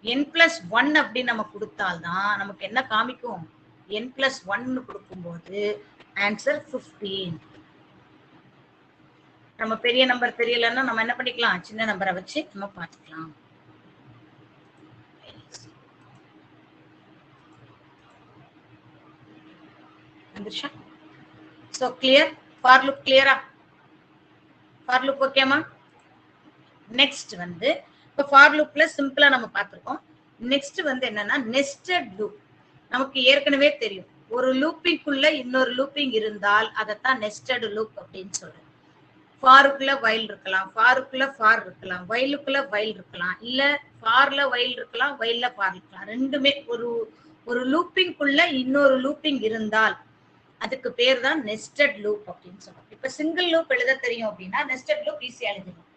n plus 1 அப்படி நம்ம கொடுத்தால்தான் நமக்கு என்ன காமிக்கும்? n plus 1 கொடுக்கும்போது ஆன்சர் 15. நம்ம பெரிய நம்பர் தெரியலன்னா நம்ம என்ன பண்ணிக்கலாம்? சின்ன நம்பரை வச்சு நம்ம பார்த்துக்கலாம். So clear? For loop clear-ஆ? For loop ஓகேமா? நெக்ஸ்ட் வந்து இப்போ for loopல சிம்பிளா நம்ம பார்த்திருக்கோம். நெக்ஸ்ட் வந்து என்னன்னா nested loop. நமக்கு ஏற்கனவே தெரியும், ஒரு லூப்பிங்குள்ள இன்னொரு லூப்பிங் இருந்தால் அதைத்தான் nested loop அப்படின்னு சொல்றோம். ஃபாருக்குள்ள வைல் இருக்கலாம், ஃபாருக்குள்ள ஃபார் இருக்கலாம், வைலுக்குள்ள வைல் இருக்கலாம், இல்ல ஃபார்ல வைல் இருக்கலாம், வைல்ல ஃபார் இருக்கலாம். ரெண்டுமே ஒரு லூப்பிங்குள்ள இன்னொரு லூப்பிங் இருந்தால் அதுக்கு பேர் தான் நெஸ்டட் லூப் அப்படின்னு சொல்றோம். இப்ப சிங்கிள் லூப் எழுத தெரியும் அப்படின்னா நெஸ்டட் லூப் ஈஸியா எழுதணும்.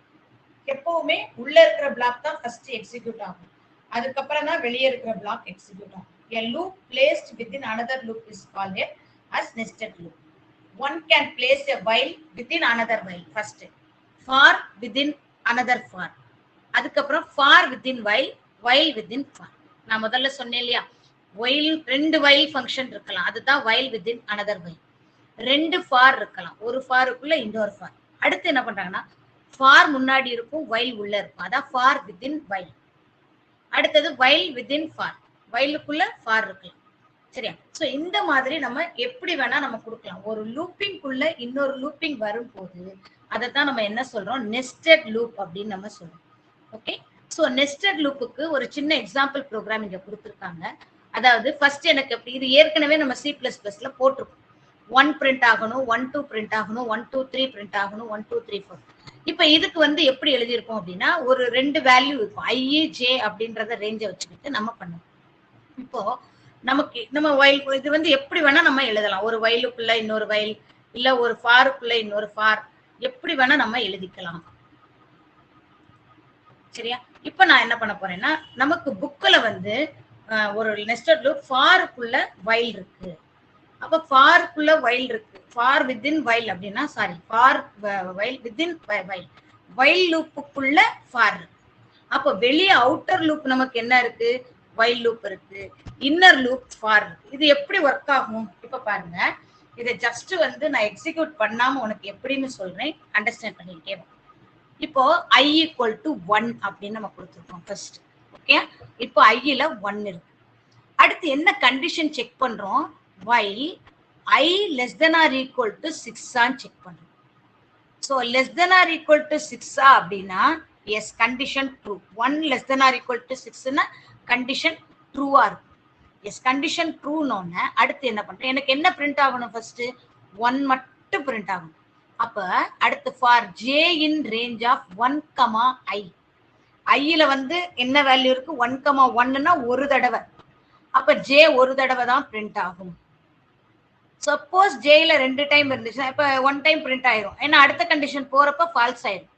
எப்பவுமே உள்ள இருக்கிற பிளாக் தான் ஃபர்ஸ்ட் எக்ஸிக்யூட் ஆகும், அதுக்கப்புறம் தான் வெளியே இருக்கிற பிளாக் எக்ஸிக்யூட் ஆகும். A loop placed within another loop is called as nested loop. One can place a while within another while. First for within another for, அதுக்கப்புறம் for within while within for. நான் முதல்ல சொன்னேன் இல்லையா, while ரெண்டு while function இருக்கலாம், அதுதான் while within another while. ரெண்டு for இருக்கலாம், ஒரு ஃபாருக்குள்ள இன்னொரு for. அடுத்து என்ன பண்றாங்கன்னா for முன்னாடி இருக்கும், while உள்ள இருக்கும், அதான் for within while. அடுத்தது while within for, whileக்குள்ள for இருக்கலாம். சரியா? சோ இந்த மாதிரி நம்ம எப்படி வேணா நம்ம கொடுக்கலாம். ஒரு லூப்பிங்குள்ள இன்னொரு லூப்பிங் வரும்போது அதைத்தான் நம்ம என்ன சொல்றோம்? நெஸ்டட் லூப் அப்படின்னு நம்ம சொல்றோம். ஓகே, சோ நெஸ்டட் லூப்புக்கு ஒரு சின்ன எக்ஸாம்பிள் ப்ரோக்ராம் இங்க கொடுத்துருக்காங்க. அதாவது ஃபர்ஸ்ட் எனக்கு இது ஏற்கனவே நம்ம C++ல போட்டிருக்கோம். 1 பிரிண்ட் ஆகணும், 1 2 பிரிண்ட் ஆகணும், 1 2 3 பிரிண்ட் ஆகணும், 1 2 3 4. இப்ப இதுக்கு வந்து எப்படி எழுதியிருக்கோம் அப்படின்னா ஒரு ரெண்டு வேல்யூ இருக்கும், I J அப்படின்றத ரேஞ்சை வச்சுக்கிட்டு நம்ம பண்ணுவோம். இப்போ நமக்கு நம்ம வைல் இது வந்து எப்படி வேணா நம்ம எழுதலாம். ஒரு வைலுக்குள்ள இன்னொரு வைல், இல்ல ஒரு ஃபாருக்குள்ள இன்னொரு ஃபார், எப்படி வேணா நம்ம எழுதிக்கலாம். சரியா? இப்ப நான் என்ன பண்ண போறேன்னா நமக்கு புக்ல வந்து ஒரு நெஸ்டட் லூப் ஃபாருக்குள்ள வைல் இருக்கு. அப்ப ஃபாருக்குள்ள வைல் இருக்கு, ஃபார் வித்தின் வைல் அப்படின்னா sorry for while within while, while லூப்புக்குள்ள ஃபார் இருக்கு. அப்ப வெளியே அவுட்டர் லூப் நமக்கு என்ன இருக்கு? வைல் லூப் இருக்கு, இன்னர் லூப் ஃபார் இருக்கு. இது எப்படி ஒர்க் ஆகும்? இப்ப பாருங்க, இதை ஜஸ்ட் வந்து நான் எக்ஸிக்யூட் பண்ணாம உனக்கு எப்படின்னு சொல்றேன், அண்டர்ஸ்டாண்ட் பண்ணிட்டே. இப்போ I = 1 அப்படின்னு நம்ம கொடுத்துருக்கோம் ஃபர்ஸ்ட். ஓகே, இப்போ I ல 1 இருக்கு. அடுத்து என்ன கண்டிஷன் செக் பண்றோம்? while I less than or equal to 6 ஆன்னு செக் பண்ணும். So less than or equal to 6 அப்படின்னா yes condition true. 1 less than or equal to 6 னா condition true ஆ இருக்கும். yes condition true னோனே அடுத்து என்ன பண்றேன், எனக்கு என்ன பிரிண்ட் ஆகணும், ஃபர்ஸ்ட் 1 மட்டும் பிரிண்ட் ஆகணும். அப்ப அடுத்து for j in range of 1, i ஐல வந்து என்ன வேல்யூ இருக்கு, 1,1ன்னா ஒரு தடவை. அப்ப j ஒரு தடவை தான் பிரிண்ட் ஆகும். சப்போஸ் ஜேல 2 டைம் இருந்துச்சுன்னா இப்ப 1 டைம் பிரிண்ட் ஆயிரும். ஏன்னா அடுத்த கண்டிஷன் போறப்ப ஃபால்ஸ் ஆயிரும்.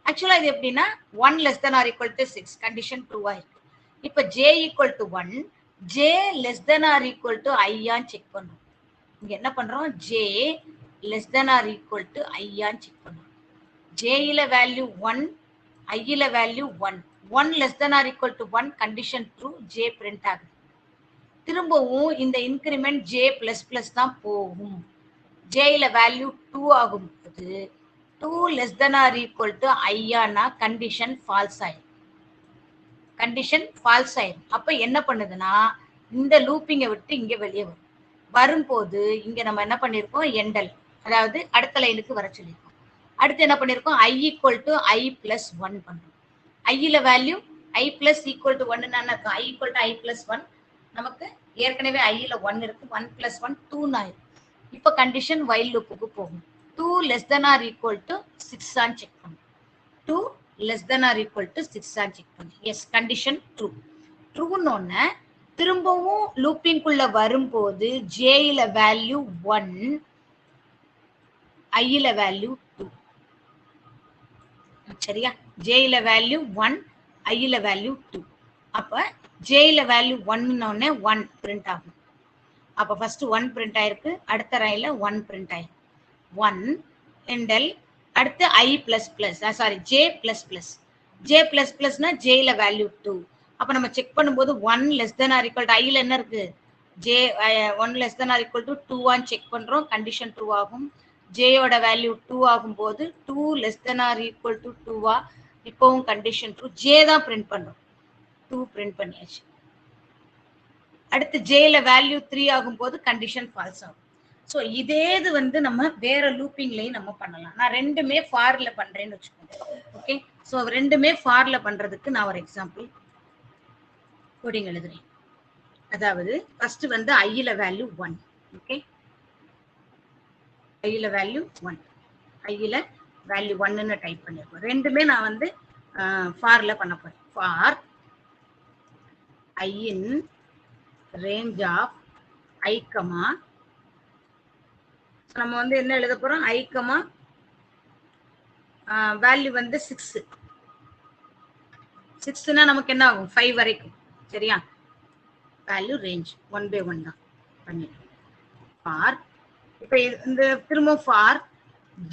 ஆக்சுவலா இது எப்படின்னா 1 less than or equal to 6 condition true ஆயிருக்கு. இப்ப j equal to 1, j less than or equal to i ஆன்னு செக் பண்றோம். இங்க என்ன பண்றோம், j less than or equal to i ஆன்னு செக் பண்றோம். j ல வேல்யூ 1, i ல value 1. 1 less than or equal to 1 condition true, j print ஆகுது. திரும்பவும் இந்த இன்கிரிமெண்ட் j பிளஸ் பிளஸ் தான் போகும். j ல வேல்யூ 2 ஆகும் போது 2 less than or equal to ஐயானா கண்டிஷன் ஃபால்ஸ் ஆயிடும். கண்டிஷன் ஃபால்ஸ் ஆயிடும். அப்ப என்ன பண்ணுதுன்னா இந்த லூப்பிங்கை விட்டு இங்க வெளியே வரும். வரும்போது இங்க நம்ம என்ன பண்ணிருக்கோம், எண்டல் அதாவது அடுத்த லைனுக்கு வர சொல்லியிருக்கோம். அடுத்து என்ன பண்ணிருக்கோம், i equal to i plus 1 பண்றோம். ஐல value i plus equal to 1 இருக்கும். i equal to i plus 1 நமக்கு ஏற்கனவே ஐல 1 இருக்கு. 1 பிளஸ் 1 2 ஆயிடும். இப்ப கண்டிஷன் வைல் லூப்புக்கு போகும். 2 less than or equal to 6 ஆன்னு செக் பண்ணும். 2 less than or equal to 6 ஆன்னு செக் பண்ணும். S condition true. ட்ரூன்னு திரும்பவும் லூப்பிங்குள்ள வரும்போது ஜேல வேல்யூ 1, ஐல வேல்யூ 2. சரியா, ஜேல வேல்யூ 1, ஐல வேல்யூ 2. அப்ப ஜேல வேல்யூ 1 1 பிரிண்ட் ஆகும். அப்ப ஃபர்ஸ்ட் 1 பிரிண்ட் ஆயிருக்கு, அடுத்த லைன்ல 1 பிரிண்ட் ஆயிருக்கு. 1 எண்டல் அடுத்து i plus plus sorry j plus plus. j plus பிளஸ்னா j ல வேல்யூ 2. அப்ப நம்ம செக் பண்ணும்போது 1 less than or equal to i ல என்ன இருக்கு, j 1 less than or equal to 2 ஆன்னு செக் பண்றோம். கண்டிஷன் ட்ரூ ஆகும். j யோட வேல்யூ 2 ஆகும்போது 2 less than or equal to 2 இப்பவும் கண்டிஷன் ட்ரூ. j தான் பிரிண்ட் பண்றோம். 2 பிரிண்ட் பண்ணியாச்சு. அடுத்து ஜேல வேல்யூ 3 ஆகும்போது கண்டிஷன் ஃபால்ஸ் ஆகும். ஸோ இதே இது வந்து நம்ம வேற லூப்பிங்லையும் நம்ம பண்ணலாம். நான் ரெண்டுமே ஃபார்ல பண்றேன்னு வச்சுக்கோங்க. ஓகே, ஸோ ரெண்டுமே ஃபார்ல பண்றதுக்கு நான் ஒரு எக்ஸாம்பிள் கோடிங் எழுதுறேன். அதாவது ஃபர்ஸ்ட் வந்து ஐல வேல்யூ 1. ஓகே, ஐல வேல்யூ 1, ஐல வேல்யூ 1ன்னு டைப் பண்ணிருக்கோம். ரெண்டுமே நான் வந்து ஃபார்ல பண்ண போறேன். For i in range of i, நம்ம வந்து என்ன எழுத போறோம், i, வேல்யூ வந்து 6. 6னா நமக்கு என்ன ஆகும், 5 வரைக்கும். சரியா, வேல்யூ ரேஞ்ச் 1 by 1 தான் பண்ணிடுறோம். ஃபார் இப்ப இந்த திரும்ப for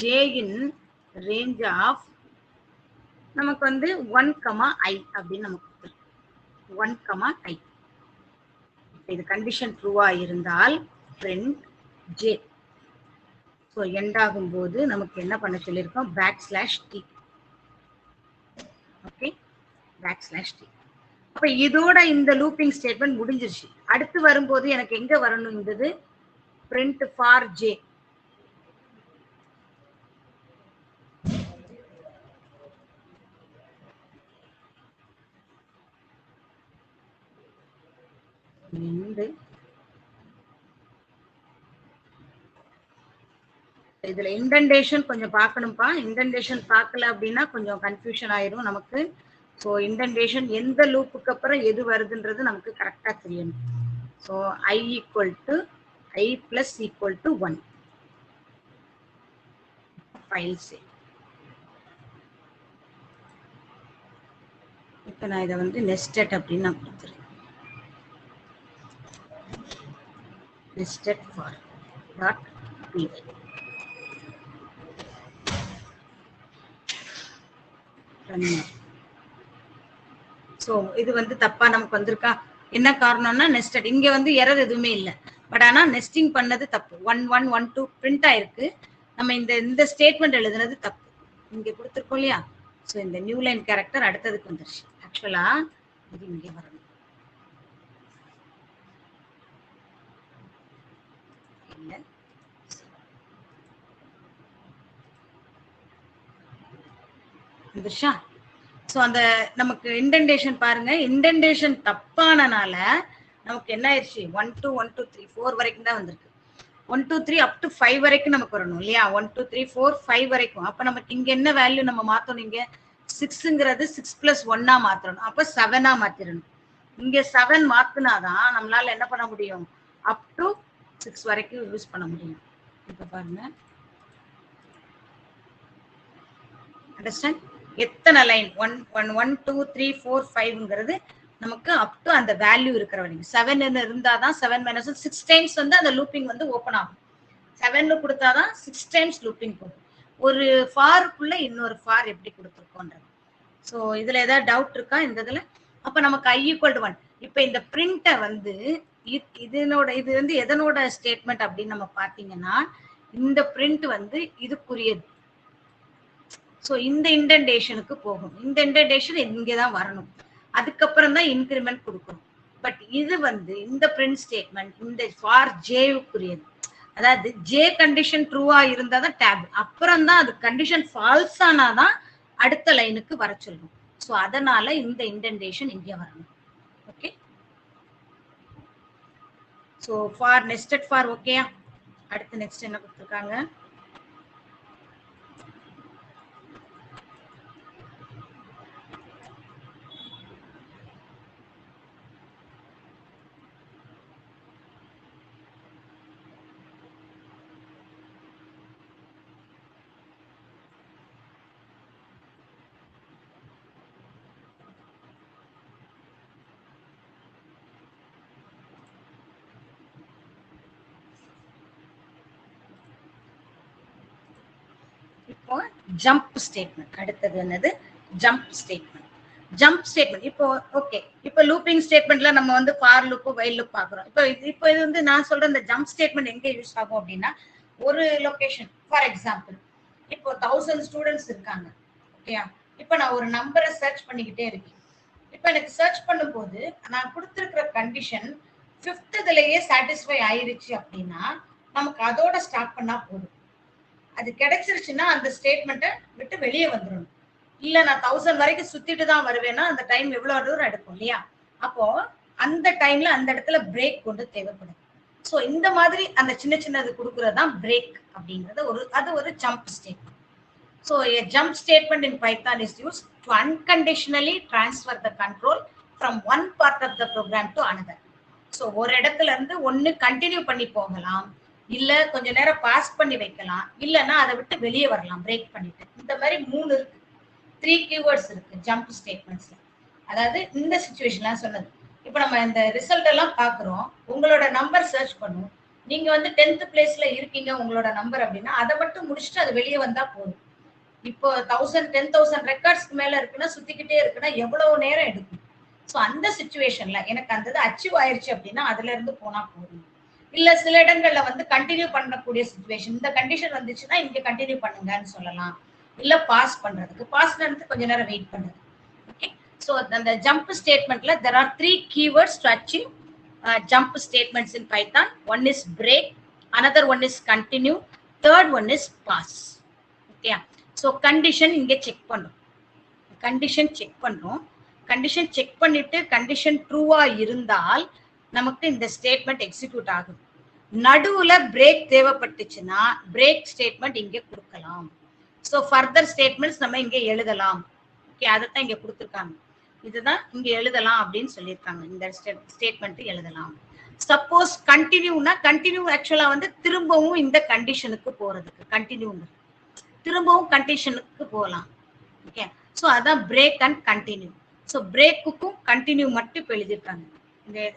j in range of நமக்கு வந்து 1, i அப்படின்னு நமக்கு 1, i. இது கண்டிஷன் ட்ரூவா இருந்தால் பிரிண்ட் j. ஸோ எண்ட் ஆகும்போது நமக்கு என்ன பண்ண சொல்லியிருக்கோம், \t. Okay, \t. அப்ப இதோட இந்த லூப்பிங் ஸ்டேட்மெண்ட் முடிஞ்சிருச்சு. அடுத்து வரும்போது எனக்கு எங்க வரணும், இருந்தது பிரிண்ட் ஃபார் j. இதுல இண்டென்டேஷன் கொஞ்சம் பார்க்கணும்ப்பா. இண்டென்டேஷன் பார்க்கல அப்படின்னா கொஞ்சம் கன்ஃபியூஷன் ஆயிரும் நமக்கு. ஸோ இண்டென்டேஷன் எந்த லூப்புக்கு அப்புறம் எது வருதுன்றது நமக்கு கரெக்டா தெரியணும். So i equal to i plus equal to 1 file save. இப்போ நான் இதை வந்து நெஸ்டட் அப்படின்னு நான் கொடுத்துறேன். nested for dot py. So இது வந்து தப்பா நமக்கு வந்திருக்கா, என்ன காரணம்னா நெஸ்டட். இங்க வந்து எரர் எதுவுமே இல்லை, பட் ஆனா நெஸ்டிங் பண்ணது தப்பு. 1 1 1 2 பிரிண்ட் ஆயிருக்கு. நம்ம இந்த ஸ்டேட்மெண்ட் எழுதுனது தப்பு இங்க கொடுத்துருக்கோம் இல்லையா. ஸோ இந்த நியூ லைன் கேரக்டர் அடுத்ததுக்கு வந்துருச்சு. ஆக்சுவலா இது இங்கே வரணும். வந்துருச்சா? ஸோ அந்த நமக்கு இண்டென்டேஷன் பாருங்க, இண்டென்டேஷன் தப்பானனால நமக்கு என்ன ஆயிடுச்சு, 1 2 1 2 3 4 வரைக்கும் தான் வந்திருக்கு. 1 2 3 அப் டு 5 வரைக்கும் நமக்கு வரணும் இல்லையா? 1 2 3 4 5 வரைக்கும். அப்ப நமக்கு இங்க என்ன வேல்யூ நம்ம மாத்தணும்? இங்க 6ங்கிறது 6 + 1 மாத்தணும். அப்ப 7 மாத்திரணும். இங்க 7 மாத்தினாதான் நம்மளால என்ன பண்ண முடியும், அப் டு 6 வரைக்கும் யூஸ் பண்ண முடியும். இப்ப பாருங்க, அண்டர்ஸ்டாண்ட்? எத்தனை லைன் 1 1 1 2 3 4 5ங்கிறது நமக்கு அப் டு அந்த வேல்யூ இருக்கிற வரைக்கும் 7 இருந்தாதான் 7 - 6 டைம்ஸ் வந்து அந்த லூப்பிங் வந்து ஓப்பன் ஆகும். 7 கொடுத்தாதான் 6 டைம்ஸ் லூப்பிங் போகும். ஒரு ஃபாருக்குள்ள இன்னொரு ஃபார் எப்படி கொடுத்துருக்கோன்றது. ஸோ இதுல ஏதாவது டவுட் இருக்கா இந்த இதுல? அப்ப நமக்கு i = 1. இப்ப இந்த பிரிண்ட்டை வந்து இதனோட இது வந்து எதனோட ஸ்டேட்மெண்ட் அப்படின்னு நம்ம பாத்தீங்கன்னா, இந்த பிரிண்ட் வந்து இதுக்குரியது. ஸோ இந்த இண்டென்டேஷனுக்கு போகும். இந்த இண்டென்டேஷன் இங்கதான் வரணும். அதுக்கப்புறம் தான் இன்கிரிமெண்ட் கொடுக்கணும். பட் இது வந்து இந்த பிரிண்ட் ஸ்டேட்மெண்ட் இந்த ஃபார் ஜேவுக்குரியது. அதாவது ஜே கண்டிஷன் ட்ரூவா இருந்தா தான் டேப், அப்புறம் தான் அது கண்டிஷன் ஃபால்ஸ் ஆனாதான் அடுத்த லைனுக்கு வர சொல்லணும். ஸோ அதனால இந்த இண்டென்டேஷன் இங்கே வரணும். Okay, so for nested for ஓகேயா? அடுத்து நெக்ஸ்ட் என்ன கொடுத்துருக்காங்க? இப்போ ஜம்ப் ஸ்டேட்மெண்ட். அடுத்தது என்னது? Jump statement. ஜம்ப் ஸ்டேட்மெண்ட் இப்போ ஓகே. இப்போ லூப்பிங் ஸ்டேட்மெண்ட்ல நம்ம வந்து ஃபார் லூப் வைல் லூப் பாக்குறோம். இப்போ இது வந்து நான் சொல்ற இந்த ஜம்ப் ஸ்டேட்மெண்ட் எங்க யூஸ் ஆகும் அப்படின்னா, ஒரு லொகேஷன் ஃபார் எக்ஸாம்பிள் இப்போ 1000 ஸ்டூடெண்ட்ஸ் இருக்காங்க. ஓகேயா? இப்போ நான் ஒரு நம்பரை சர்ச் பண்ணிக்கிட்டே இருக்கேன். இப்போ எனக்கு சர்ச் பண்ணும்போது நான் கொடுத்துருக்கிற கண்டிஷன் 5th இதுலயே சாட்டிஸ்ஃபை ஆயிருச்சு அப்படின்னா நமக்கு அதோட ஸ்டார்ட் பண்ணா போதும். அது கிடைச்சிருச்சுன்னா அந்த ஸ்டேட்மெண்ட்டை விட்டு வெளியே வந்துடணும். இல்ல நான் 1000 வரைக்கும் சுத்திட்டு தான் வருவேன்னா அந்த டைம் எவ்வளவு தூரம் எடுக்கும் இல்லையா? அப்போ அந்த டைம்ல அந்த இடத்துல பிரேக் கொண்டு தேவைப்படும். ஸோ இந்த மாதிரி அந்த சின்ன சின்னது கொடுக்கறது தான் பிரேக் அப்படிங்கிறது. அது ஒரு jump statement. So a jump statement in Python is used to unconditionally transfer the control from one part of the program to another. So ஒரு இடத்துல இருந்து ஒன்னு கண்டினியூ பண்ணி போகலாம், இல்ல கொஞ்ச நேரம் பாஸ் பண்ணி வைக்கலாம், இல்லைன்னா அதை விட்டு வெளியே வரலாம் பிரேக் பண்ணிட்டு. இந்த மாதிரி 3 இருக்கு, 3 keywords இருக்கு ஜம்ப் ஸ்டேட்மெண்ட்ஸ்ல. அதாவது இந்த சிச்சுவேஷன்ல சொன்னது. இப்ப நம்ம இந்த ரிசல்ட் எல்லாம் பாக்குறோம், உங்களோட நம்பர் சர்ச் பண்ணும், நீங்க வந்து 10th பிளேஸ்ல இருக்கீங்க உங்களோட நம்பர் அப்படின்னா அதை மட்டும் முடிச்சுட்டு அது வெளியே வந்தா போதும். இப்போ 10,000 ரெக்கார்ட்ஸ்க்கு மேல இருக்குன்னா சுத்திக்கிட்டே இருக்குன்னா எவ்வளவு நேரம் எடுக்கும்? ஸோ அந்த சிச்சுவேஷன்ல எனக்கு அந்த இது அச்சீவ் ஆயிருச்சு அப்படின்னா அதுல இருந்து போனா போதும். இல்ல சில இடங்கள்ல வந்து கண்டினியூ பண்ணக்கூடிய சிச்சுவேஷன், இந்த கண்டிஷன் வந்துச்சுன்னா இங்க கண்டினியூ பண்ணுங்கன்னு சொல்லலாம். இல்ல பாஸ் பண்றதுக்கு, பாஸ் பண்றதுக்கு கொஞ்ச நேரம் வெயிட் பண்ணுறது. ஓகே, ஸோ அந்த jump ஸ்டேட்மெண்ட்ல there are 3 keywords to achieve jump statements in Python. One is break, another one is continue, third one is pass. Okay, so condition இங்க செக் பண்ணும். கண்டிஷன் செக் பண்றோம். Condition check பண்ணிட்டு condition ட்ரூவா இருந்தால் நமக்கு இந்த statement execute ஆகும். நடுவுல பிரேக் தேவைப்பட்டுச்சுன்னா பிரேக் ஸ்டேட்மெண்ட் இங்க கொடுக்கலாம். ஸோ ஃபர்தர் ஸ்டேட்மெண்ட்ஸ் நம்ம இங்க எழுதலாம். ஓகே, அதைத்தான் இங்க கொடுத்துருக்காங்க. இதுதான் இங்க எழுதலாம் அப்படின்னு சொல்லியிருக்காங்க. இந்த ஸ்டேட்மெண்ட் எழுதலாம். சப்போஸ் கண்டினியூனா கண்டினியூ ஆக்சுவலா வந்து திரும்பவும் இந்த கண்டிஷனுக்கு போறதுக்கு கண்டினியூங்க திரும்பவும் கண்டிஷனுக்கு போகலாம். ஓகே, ஸோ அதான் பிரேக் அண்ட் கண்டினியூ. ஸோ பிரேக்குக்கும் கண்டினியூ மட்டும் இப்போ எழுதியிருக்காங்க.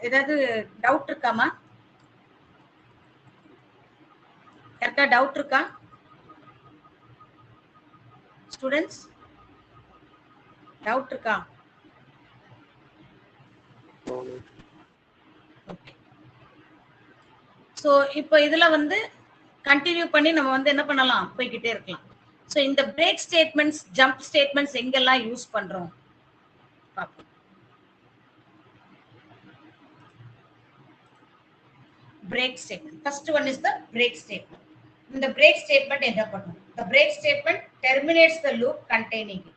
ஏதாவது டவுட் இருக்காமா? யாருக்கா டவுட் இருக்கா ஸ்டூடெண்ட்ஸ்? டவுட் இருக்கா? ஓகே, ஸோ இப்போ இதுல வந்து கண்டினியூ பண்ணி நம்ம வந்து என்ன பண்ணலாம், போய்கிட்டே இருக்கலாம். ஸோ இந்த பிரேக் ஸ்டேட்மெண்ட்ஸ் ஜம்ப் ஸ்டேட்மெண்ட்ஸ் எங்கெல்லாம் யூஸ் பண்றோம் பார்ப்போம். break statement. First one is the break statement. In the break statement, the break statement terminates the loop containing it.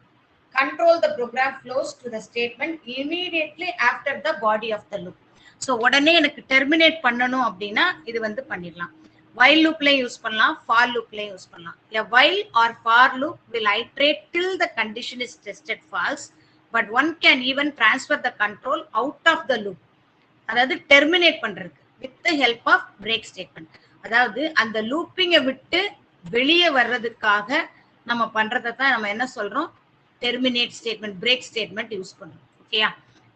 control the program flows to the statement immediately after the body of the loop. So உடனே எனக்கு terminate பண்ணனும் அப்படினா இது வந்து பண்ணிடலாம். while loopல use பண்ணலாம், for loopல use பண்ணலாம். a while or for loop will iterate till the condition is tested false, but one can even transfer the control out of the loop. அதாவது terminate பண்றதுக்கு with the help of break statement. அதாவது அந்த லூப்பிங்கை விட்டு வெளியே வர்றதுக்காக நம்ம பண்றதை தான் நம்ம என்ன சொல்றோம், terminate statement, break statement use பண்றோம். ஓகேயா?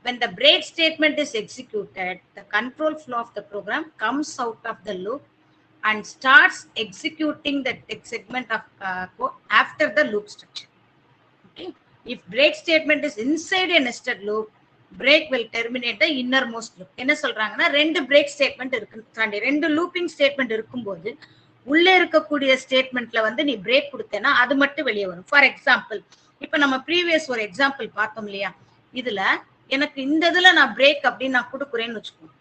when the break statement is executed, the control flow of the program comes out of the loop and starts executing the segment of code after the loop structure. Okay? if break statement is inside a nested loop, break will terminate the innermost loop. என்ன சொல்றாங்கன்னா ரெண்டு break statement இருக்கு, ரெண்டு looping statement இருக்கும்போது உள்ள இருக்கக்கூடிய ஸ்டேட்மெண்ட்ல வந்து நீ பிரேக் கொடுத்தேன்னா அது மட்டும் வெளியே வரும். ஃபார் எக்ஸாம்பிள் இப்ப நம்ம ப்ரீவியஸ் ஒரு எக்ஸாம்பிள் பார்த்தோம் இல்லையா, இதுல எனக்கு இந்த இதுல நான் பிரேக் அப்படின்னு நான் கொடுக்குறேன்னு வச்சுக்கோங்க.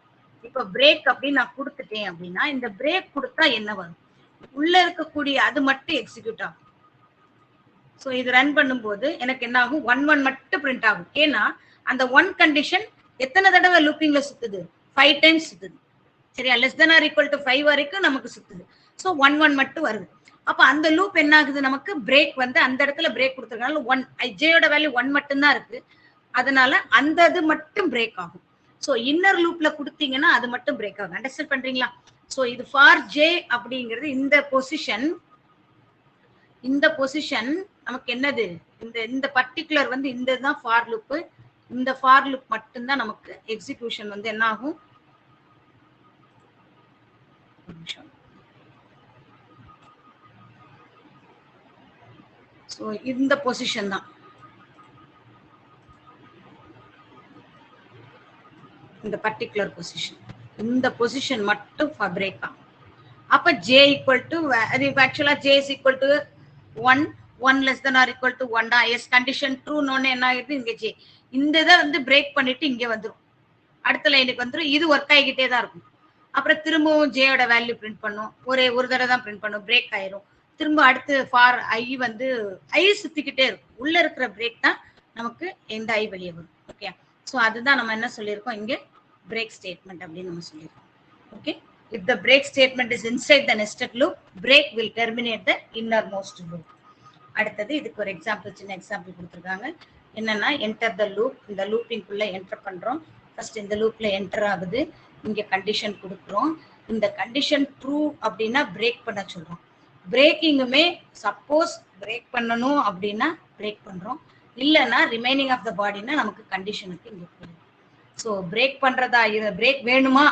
இப்ப பிரேக் அப்படின்னு நான் கொடுத்துட்டேன் அப்படின்னா இந்த பிரேக் கொடுத்தா என்ன வரும், உள்ள இருக்கக்கூடிய அது மட்டும் எக்ஸிக்யூட் ஆகும். ஸோ இது ரன் பண்ணும்போது எனக்கு என்ன ஆகும், 1 மட்டும் பிரிண்ட் ஆகும். ஏன்னா அந்த 1 கண்டிஷன் எத்தனை தடவை லூப்பிங்ல சுத்துது, 5 டைம்ஸ் சுத்துது. சரியா? less than or equal to 5 வரைக்கும் நமக்கு சுத்துது. ஸோ 1 மட்டும் வருது. அப்ப அந்த லூப் என்ன ஆகுது, நமக்கு பிரேக் வந்து அந்த இடத்துல பிரேக் கொடுத்துருக்கனால 1 ஜேயோட வேல்யூ 1 மட்டும்தான் இருக்கு, அதனால அந்த இது மட்டும் பிரேக் ஆகும். ஸோ இன்னர் லூப்ல கொடுத்தீங்கன்னா அது மட்டும் பிரேக் ஆகும். அண்டர்ஸ்டாண்ட் பண்றீங்களா? ஸோ இது ஃபார் ஜே அப்படிங்கிறது இந்த பொசிஷன் நமக்கு என்னது, இந்த பர்டிகுலர் வந்து இந்த இதுதான் ஃபார் லூப். இந்த ஃபார் லூப் மட்டும்தான் நமக்கு எக்ஸிகியூஷன் வந்து என்ன ஆகும். ஸோ இந்த பொசிஷன் தான், இந்த பர்டிகுலர் பொசிஷன், இந்த பொசிஷன் மட்டும் பிரேக் ஆகும். அப்ப ஜே ஈக்குவல் டு, அது ஆக்சுவலா j is equal to 1 less than or equal to 1 தான். எஸ் கண்டிஷன் ட்ரூன்னு என்ன ஆகிடுது, இங்க ஜே இந்த இதை வந்து பிரேக் பண்ணிட்டு இங்க வந்துடும், அடுத்த லைனுக்கு வந்துடும். இது ஒர்க் ஆகிக்கிட்டே தான் இருக்கும். அப்புறம் திரும்பவும் ஜேயோட வேல்யூ பிரிண்ட் பண்ணும், ஒரு தடவை தான் பிரிண்ட் பண்ணும், பிரேக் ஆயிரும். திரும்ப அடுத்து ஃபார் ஐ வந்து ஐ சுத்திக்கிட்டே இருக்கும். உள்ள இருக்கிற பிரேக் தான் நமக்கு எந்த ஐ வெளியே வரும். ஓகே? ஸோ அதுதான் நம்ம என்ன சொல்லியிருக்கோம் இங்கே, பிரேக் ஸ்டேட்மெண்ட் அப்படின்னு நம்ம சொல்லியிருக்கோம். Okay? if the break statement is inside the nested loop, break will terminate the innermost loop. அடுத்தது இதுக்கு ஒரு எக்ஸாம்பிள், சின்ன எக்ஸாம்பிள் கொடுத்துருக்காங்க. என்னன்னா என்டர் த லூப், இந்த லூப்பிங்குள்ள என்டர் பண்றோம். ஃபர்ஸ்ட் இந்த லூப்ல என்டர் ஆகுது, இங்க கண்டிஷன் கொடுக்குறோம். இந்த கண்டிஷன் ட்ரூ அப்படின்னா பிரேக் பண்ண சொல்றோம். பிரேக்கிங்குமே சப்போஸ் பிரேக் பண்ணணும் அப்படின்னா பிரேக் பண்றோம், இல்லைன்னா ரிமைனிங் ஆஃப் த பாடினா நமக்கு கண்டிஷனுக்கு இங்க போகும். ஸோ பிரேக் பண்றதா, பிரேக் வேணுமா,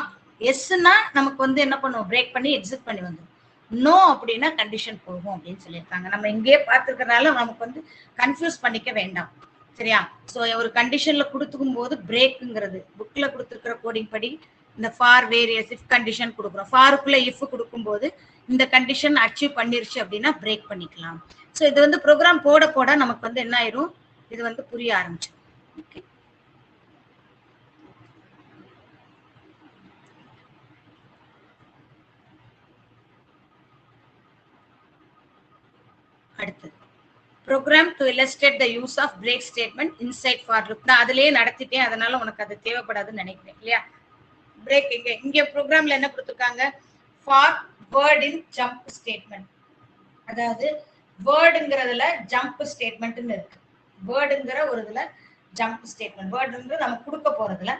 எஸ்னா நமக்கு வந்து என்ன பண்ணுவோம், பிரேக் பண்ணி எக்ஸிட் பண்ணி வந்துடும். நோ அப்படின்னா கண்டிஷன் போகும் அப்படின்னு சொல்லியிருக்காங்க. நம்ம இங்கேயே பார்த்துருக்கறனால நமக்கு வந்து கன்ஃபியூஸ் பண்ணிக்க வேண்டாம். சரியா? ஸோ ஒரு கண்டிஷன்ல கொடுத்துக்கும் போது பிரேக்குங்கிறது புக்ல கொடுத்துருக்கிற கோடிங் படி இந்த ஃபார் வேரியஸ் இஃப் கண்டிஷன் கொடுக்குறோம். ஃபாருக்குள்ள இஃப் கொடுக்கும்போது இந்த கண்டிஷன் அச்சீவ் பண்ணிருச்சு அப்படின்னா பிரேக் பண்ணிக்கலாம். ஸோ இது வந்து ப்ரோக்ராம் போட போட நமக்கு வந்து என்ன ஆயிரும், இது வந்து புரிய ஆரம்பிச்சு. ஓகே? அடுத்தது program to illustrate the use of break statement inside for loop. நான் அதிலேயே நடத்திட்டேன், அதனால உனக்கு அது தேவைப்படாதுன்னு நினைக்கிறேன் இல்லையா. பிரேக் இங்க ப்ரோக்ராம்ல என்ன கொடுத்துருக்காங்க, for word in jump statement. அதாவது வேர்டுங்கிறதுல ஜம்ப் ஸ்டேட்மெண்ட்னு இருக்கு. வேர்டுங்கிற ஒரு இதுல ஜம்ப் ஸ்டேட்மெண்ட், வேர்டுங்கிறது நம்ம கொடுக்க போறதுல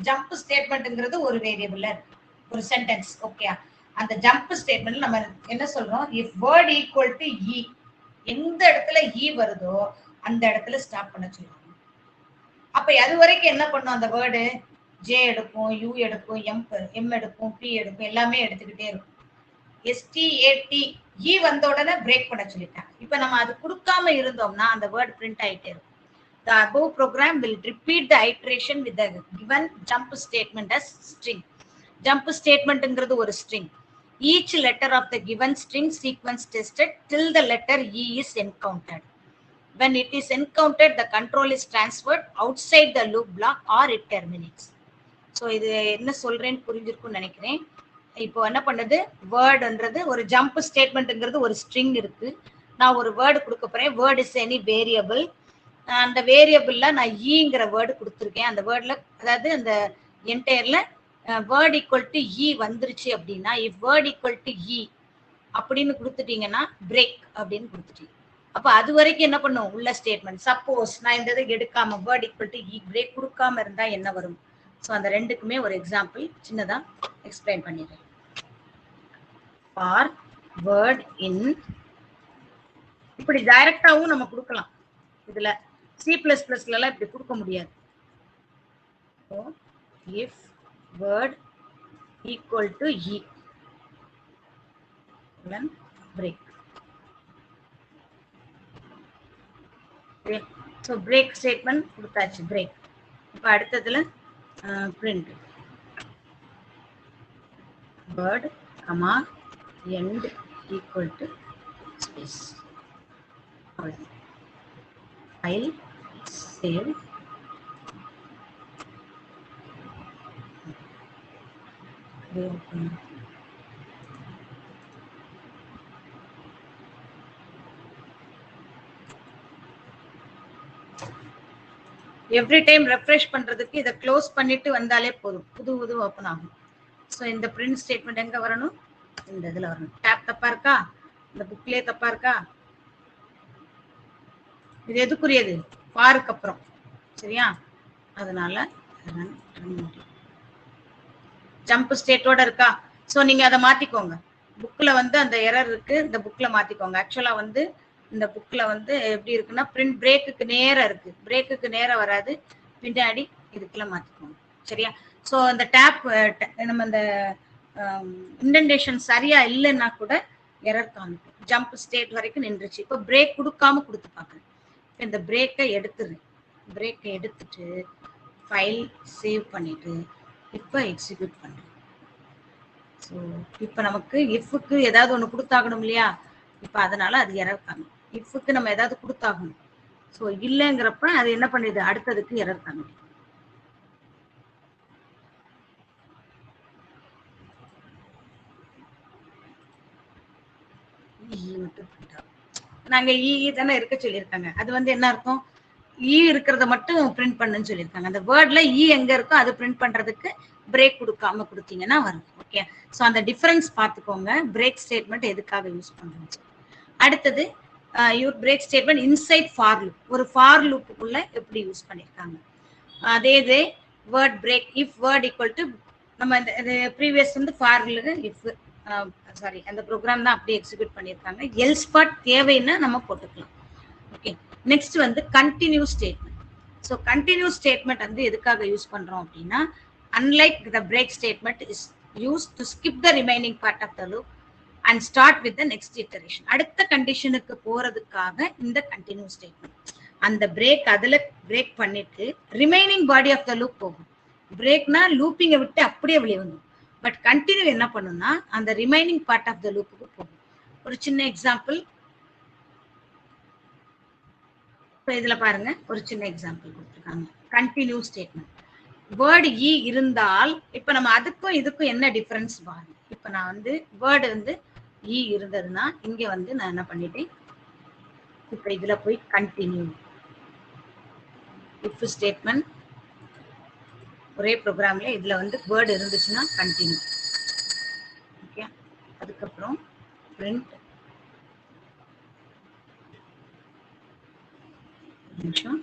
ஜம்ப் ஸ்டேட்மெண்ட்ங்கிறது ஒரு வேரியபிள்ல இருக்கு, ஒரு சென்டென்ஸ். ஓகே? அந்த ஜம்ப் ஸ்டேட்மெண்ட்ல நம்ம என்ன சொல்றோம், இஃப் வேர்ட் ஈக்குவல் டு இ, எந்த இடத்துல இ வருதோ அந்த இடத்துல ஸ்டாப் பண்ண சொல்லுவாங்க. அப்ப அது வரைக்கும் என்ன பண்ணும், அந்த வேர்டு ஜே எடுக்கும், யூ எடுக்கும், எம் எடுக்கும், பி எடுக்கும், எல்லாமே எடுத்துக்கிட்டே இருக்கும். எஸ்டிஏடி இ வந்த உடனே பிரேக் பண்ண சொல்லிட்டாங்க. இப்ப நம்ம அது கொடுக்காம இருந்தோம்னா அந்த வேர்ட் பிரிண்ட் ஆயிட்டே இருக்கும். The above program will repeat the iteration with the given jump statement as string. Jump statementங்கிறது ஒரு string. Each letter of the given string sequence tested till the letter E is encountered. When it is encountered, the control is transferred outside the loop block or it terminates. So இது என்ன சொல்றேன்னு புரிஞ்சிருக்கும்னு நினைக்கிறேன். இப்போ என்ன பண்ணுது, வேர்டுன்றது ஒரு jump ஸ்டேட்மெண்ட்ங்கிறது ஒரு ஸ்ட்ரிங் இருக்கு. நான் ஒரு வேர்டு கொடுக்க போறேன், வேர்ட் இஸ் எனி வேரியபிள். அந்த வேரியபிள்ல நான் ஈங்கிற வேர்டு கொடுத்துருக்கேன். அந்த வேர்ட்ல அதாவது அந்த என்டையர்ல வேர்ட் ஈக்குவல் டு இ வந்துருச்சு அப்படின்னா இஃப் வேர்ட் ஈக்குவல் டு இ அப்படின்னு கொடுத்துட்டீங்கன்னா பிரேக் அப்படின்னு கொடுத்துட்டீங்க. அப்ப அது வரைக்கும் என்ன பண்ணும் உள்ள ஸ்டேட்மெண்ட். சப்போஸ் நான் இந்த இதை எடுக்காம word equal to E break கொடுக்காம இருந்தா என்ன வரும்? ஸோ அந்த ரெண்டுக்குமே ஒரு எக்ஸாம்பிள் சின்னதா எக்ஸ்பிளைன் பண்ணிடுறேன். ஃபார் வேர்ட் இன் இப்படி டைரக்டாவும் நம்ம கொடுக்கலாம். இதுல C++ எல்லாம் இப்படி கொடுக்க முடியாது. If word equal to E break. So break statement கொடுத்தாச்சு break. இப்போ அடுத்ததுல print word comma end equal to space. File save. Every time refresh பண்றதுக்கு இதை க்ளோஸ் பண்ணிட்டு வந்தாலே போதும், புது ஓப்பன் ஆகும். ஸோ இந்த பிரிண்ட் ஸ்டேட்மெண்ட் எங்க வரணும்? இந்த இதுல வரணும். டேப் தப்பா இருக்கா? இந்த புக்லயே தப்பா இருக்கா? இது எதுக்குரியது? ஃபாருக்கு அப்புறம், சரியா? அதனால ஜம்ப் ஸ்டேட்டோட இருக்கா? ஸோ நீங்க அதை மாத்திக்கோங்க. புக்ல வந்து அந்த எரர் இருக்கு, இந்த புக்ல மாத்திக்கோங்க. ஆக்சுவலா வந்து இந்த புக்ல வந்து எப்படி இருக்குன்னா பிரிண்ட் பிரேக்குக்கு நேரா இருக்கு, பிரேக்குக்கு நேரா வராது, பின்னாடி இதுக்கெல்லாம் மாத்திக்கோங்க, சரியா? ஸோ அந்த டேப் நம்ம இந்த இன்டென்டேஷன் சரியா இல்லைன்னா கூட எரர் காமிக்கும். ஜம்ப் ஸ்டேட் வரைக்கும் நின்றுச்சு. இப்போ பிரேக் கொடுக்காம கொடுத்து பார்க்குறேன். இந்த பிரேக்கை எடுத்துடுறேன். பிரேக்கை எடுத்துட்டு ஃபைல் சேவ் பண்ணிட்டு இப்போ எக்ஸிக்யூட் பண்றேன். ஸோ இப்போ நமக்கு இஃப்க்கு ஏதாவது ஒன்று கொடுத்தாகணும் இல்லையா? இப்போ அதனால அது எரர் காமிக்கும். இஃப்க்கு நம்ம ஏதாவது கொடுத்தாகணும். ஸோ இல்லைங்கிறப்ப அது என்ன பண்ணிடுது? அடுத்ததுக்கு எரர் காமிக்கும். நாங்க இ தானே இருக்க சொல்லியிருக்காங்க. அது வந்து என்ன இருக்கும்? இ இருக்கிறத மட்டும் பிரிண்ட் பண்ணுன்னு சொல்லியிருக்காங்க. அந்த வேர்ட்ல இ எங்க இருக்கோ அது பிரிண்ட் பண்றதுக்கு பிரேக் கொடுக்காம கொடுத்தீங்கன்னா வரும். ஓகே, ஸோ அந்த டிஃபரன்ஸ் பார்த்துக்கோங்க. பிரேக் ஸ்டேட்மெண்ட் எதுக்காக யூஸ் பண்றோம். அடுத்தது your break statement inside for loop. ஒரு ஃபார் லூப்புக்குள்ள எப்படி யூஸ் பண்ணியிருக்காங்க. அதே இது word break if word equal to நம்ம இந்த ப்ரீவியஸ் வந்து ஃபார்ல இஃப் சாரி அந்த ப்ரோக்ராம் தான் அப்படியே எக்ஸிக்யூட் பண்ணியிருக்காங்க. எல்ஸ் பார்ட் தேவைன்னா நம்ம போட்டுக்கலாம். ஓகே, நெக்ஸ்ட் வந்து continue statement. So continue statement வந்து எதுக்காக யூஸ் பண்றோம் அப்படின்னா unlike the break statement is use to skip the remaining part of the loop and start with the next iteration. அடுத்த கண்டிஷனுக்கு போறதுக்காக இந்த கண்டினியூ ஸ்டேட்மெண்ட். அந்த பிரேக் அதுல பிரேக் பண்ணிட்டு remaining body of the loop போகும். பிரேக்னா லூப்பிங்கை விட்டு அப்படியே வெளியே வந்துடும். பட் கண்டினியூ என்ன பண்ணும்னா அந்த ரிமைனிங் பார்ட் ஆஃப் த லூப்புக்கு போகும். ஒரு சின்ன எக்ஸாம்பிள் இதுல பாருங்க. ஒரு சின்ன எக்ஸாம்பிள் கொடுத்துருக்காங்க. கண்டினியூ ஸ்டேட்மெண்ட் வேர்டு இ இருந்தால் இப்ப நம்ம அதுக்கும் இதுக்கும் என்ன டிஃபரன்ஸ் பாருங்க. இப்ப நான் வந்து வேர்டு வந்து இ இருந்ததுன்னா இங்க வந்து நான் என்ன பண்ணிட்டேன், இப்ப இதுல போய் கண்டினியூ இஃப் ஸ்டேட்மெண்ட் ஒரே ப்ரோக்ராம்ல இதுல வந்து வேர்டு இருந்துச்சுன்னா கண்டினியூ. ஓகே, அதுக்கப்புறம் பிரிண்ட் நிமிஷம்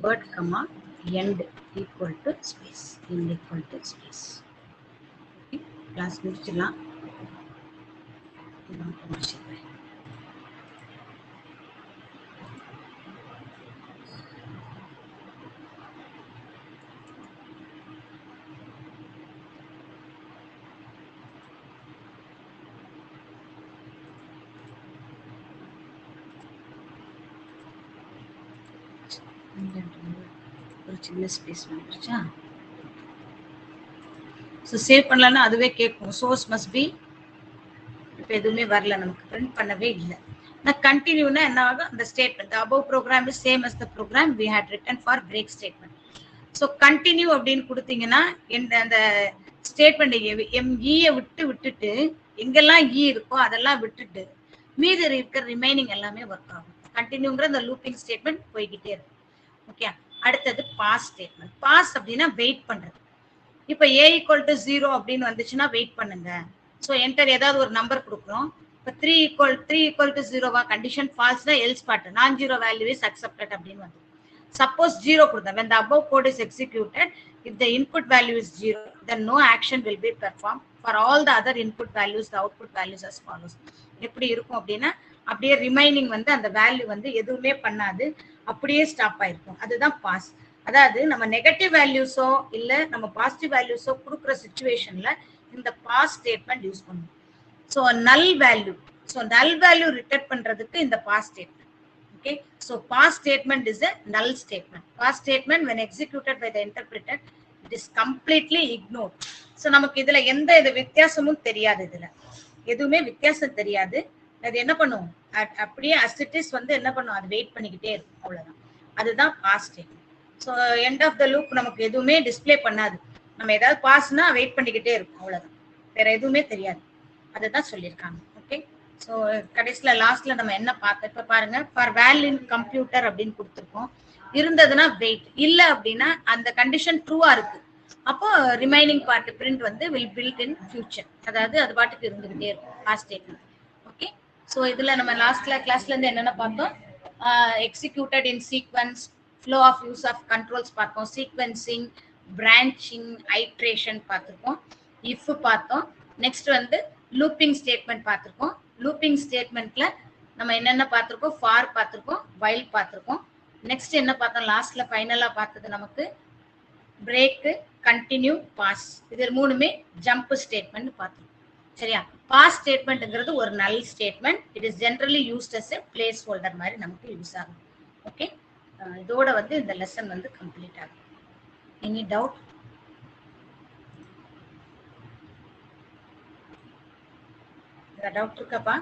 word comma end equal to space, end equal to space. Okay, class முடிச்சிடலாம். ஒரு சின்ன ஸ்பேஸ் வந்துருச்சா? ஸோ சேவ் பண்ணலன்னா அதுவே கேட்கும் சோர்ஸ் மஸ்ட் பி. இப்போ எதுவுமே வரல, நமக்கு பிரிண்ட் பண்ணவே இல்லை. நான் கண்டினியூனா என்ன ஆகும்? அந்த statement above program is same as the program we had written for break statement. So continue அப்படின்னு கொடுத்தீங்கன்னா அந்த ஸ்டேட்மெண்ட் எம்இயை விட்டுட்டு எங்கெல்லாம் இ இருக்கோ அதெல்லாம் விட்டுட்டு மீதி இருக்கிற ரிமைனிங் எல்லாமே ஒர்க் ஆகும். கண்டினியூங்கிற இந்த லூப்பிங் ஸ்டேட்மெண்ட் போய்கிட்டே இருக்கும். ஓகே, அடுத்தது பாஸ் ஸ்டேட்மெண்ட். பாஸ் அப்படின்னா வெயிட் பண்றது. இப்ப a ஈக்குவல் டு 0 அப்படின்னு வந்துச்சுன்னா வெயிட் பண்ணுங்க. ஸோ என்டர் ஏதாவது ஒரு நம்பர் கொடுக்குறோம். இப்போ 3 ஈக்குவல் டு 0வா, கண்டிஷன் ஃபால்ஸ்னா எல்ஸ் பார்ட் நான் ஜீரோ வேல்யூ இஸ் அக்செப்டட் அப்படின்னு வந்து. சப்போஸ் 0 கொடுத்தா when the above code is executed, if the input value is 0, then no action will be performed. For all the other input values, the output values as follows. எப்படி இருக்கும் அப்படின்னா அப்படியே remaining வந்து அந்த value வந்து எதுவுமே பண்ணாது, அப்படியே ஸ்டாப் ஆயிருக்கும். அதுதான் பாஸ். அதாவது நம்ம நெகட்டிவ் வேல்யூஸோ இல்ல நம்ம பாசிட்டிவ் வேல்யூஸோ கொடுக்குற சிச்சுவேஷன்ல இந்த பாஸ் ஸ்டேட்மெண்ட் யூஸ் பண்ணுவோம். So null value, so null value return பண்றதுக்கு இந்த pass statement. Okay, so pass statement is a null statement. Pass statement when executed by the interpreter, it is completely ignored. So நமக்கு இதுல எந்த இது வித்தியாசமும் தெரியாது, இதுல எதுவுமே வித்தியாசம் தெரியாது. அது என்ன பண்ணும், அப்படியே அசிட்டிஸ் வந்து என்ன பண்ணும், அது வெயிட் பண்ணிக்கிட்டே இருக்கும், அவ்வளவுதான். அதுதான் pass statement. So end of the loop நமக்கு எதுவுமே டிஸ்பிளே பண்ணாது. நம்ம ஏதாவது பாஸ்னா வெயிட் பண்ணிக்கிட்டே இருக்கும், அவ்வளவுதான். வேற எதுவுமே தெரியாது. அதுதான் சொல்லியிருக்காங்க. ஓகே, ஸோ கடைசியில லாஸ்ட்ல நம்ம என்ன பார்த்தோம், இப்ப பாருங்க, ஃபார் வேல்யூ இன் கம்ப்யூட்டர் அப்படின்னு கொடுத்துருக்கோம். இருந்ததுன்னா வெயிட், இல்ல அப்படின்னா அந்த கண்டிஷன் ட்ரூவா இருக்கு, அப்போ ரிமைனிங் பார்ட் பிரிண்ட் வந்து வில் பில்ட் இன் ஃபியூச்சர். அதாவது அது பாட்டுக்கு இருந்துகிட்டே இருக்கும் பாஸ் ஸ்டேட்மெண்ட். ஓகே, ஸோ இதுல நம்ம லாஸ்ட்ல கிளாஸ்ல இருந்து என்னென்ன பார்த்தோம், executed in sequence, flow of use of controls பார்த்தோம், சீக்வன்சிங், பிரான்ச்சிங், ஐட்ரேஷன் பார்த்துருக்கோம், இஃப் பார்த்தோம். நெக்ஸ்ட் வந்து லூப்பிங் ஸ்டேட்மெண்ட் பார்த்துருக்கோம். லூப்பிங் ஸ்டேட்மெண்ட்ல நம்ம என்னென்ன பார்த்துருக்கோம், ஃபார் பார்த்துருக்கோம், வைல் பார்த்துருக்கோம். நெக்ஸ்ட் என்ன பார்த்தோம், லாஸ்ட்ல ஃபைனலா பார்த்தது நமக்கு பிரேக், கண்டினியூ, பாஸ். இது மூணுமே ஜம்ப் ஸ்டேட்மெண்ட் பார்த்துருக்கோம். சரியா? பாஸ் ஸ்டேட்மெண்ட்ங்கிறது ஒரு null statement. It is generally used as a placeholder மாதிரி நமக்கு யூஸ் ஆகும். ஓகே, இதோட வந்து இந்த லெசன் வந்து கம்ப்ளீட் ஆகும். Any doubt? டவுட் இருக்கப்பா?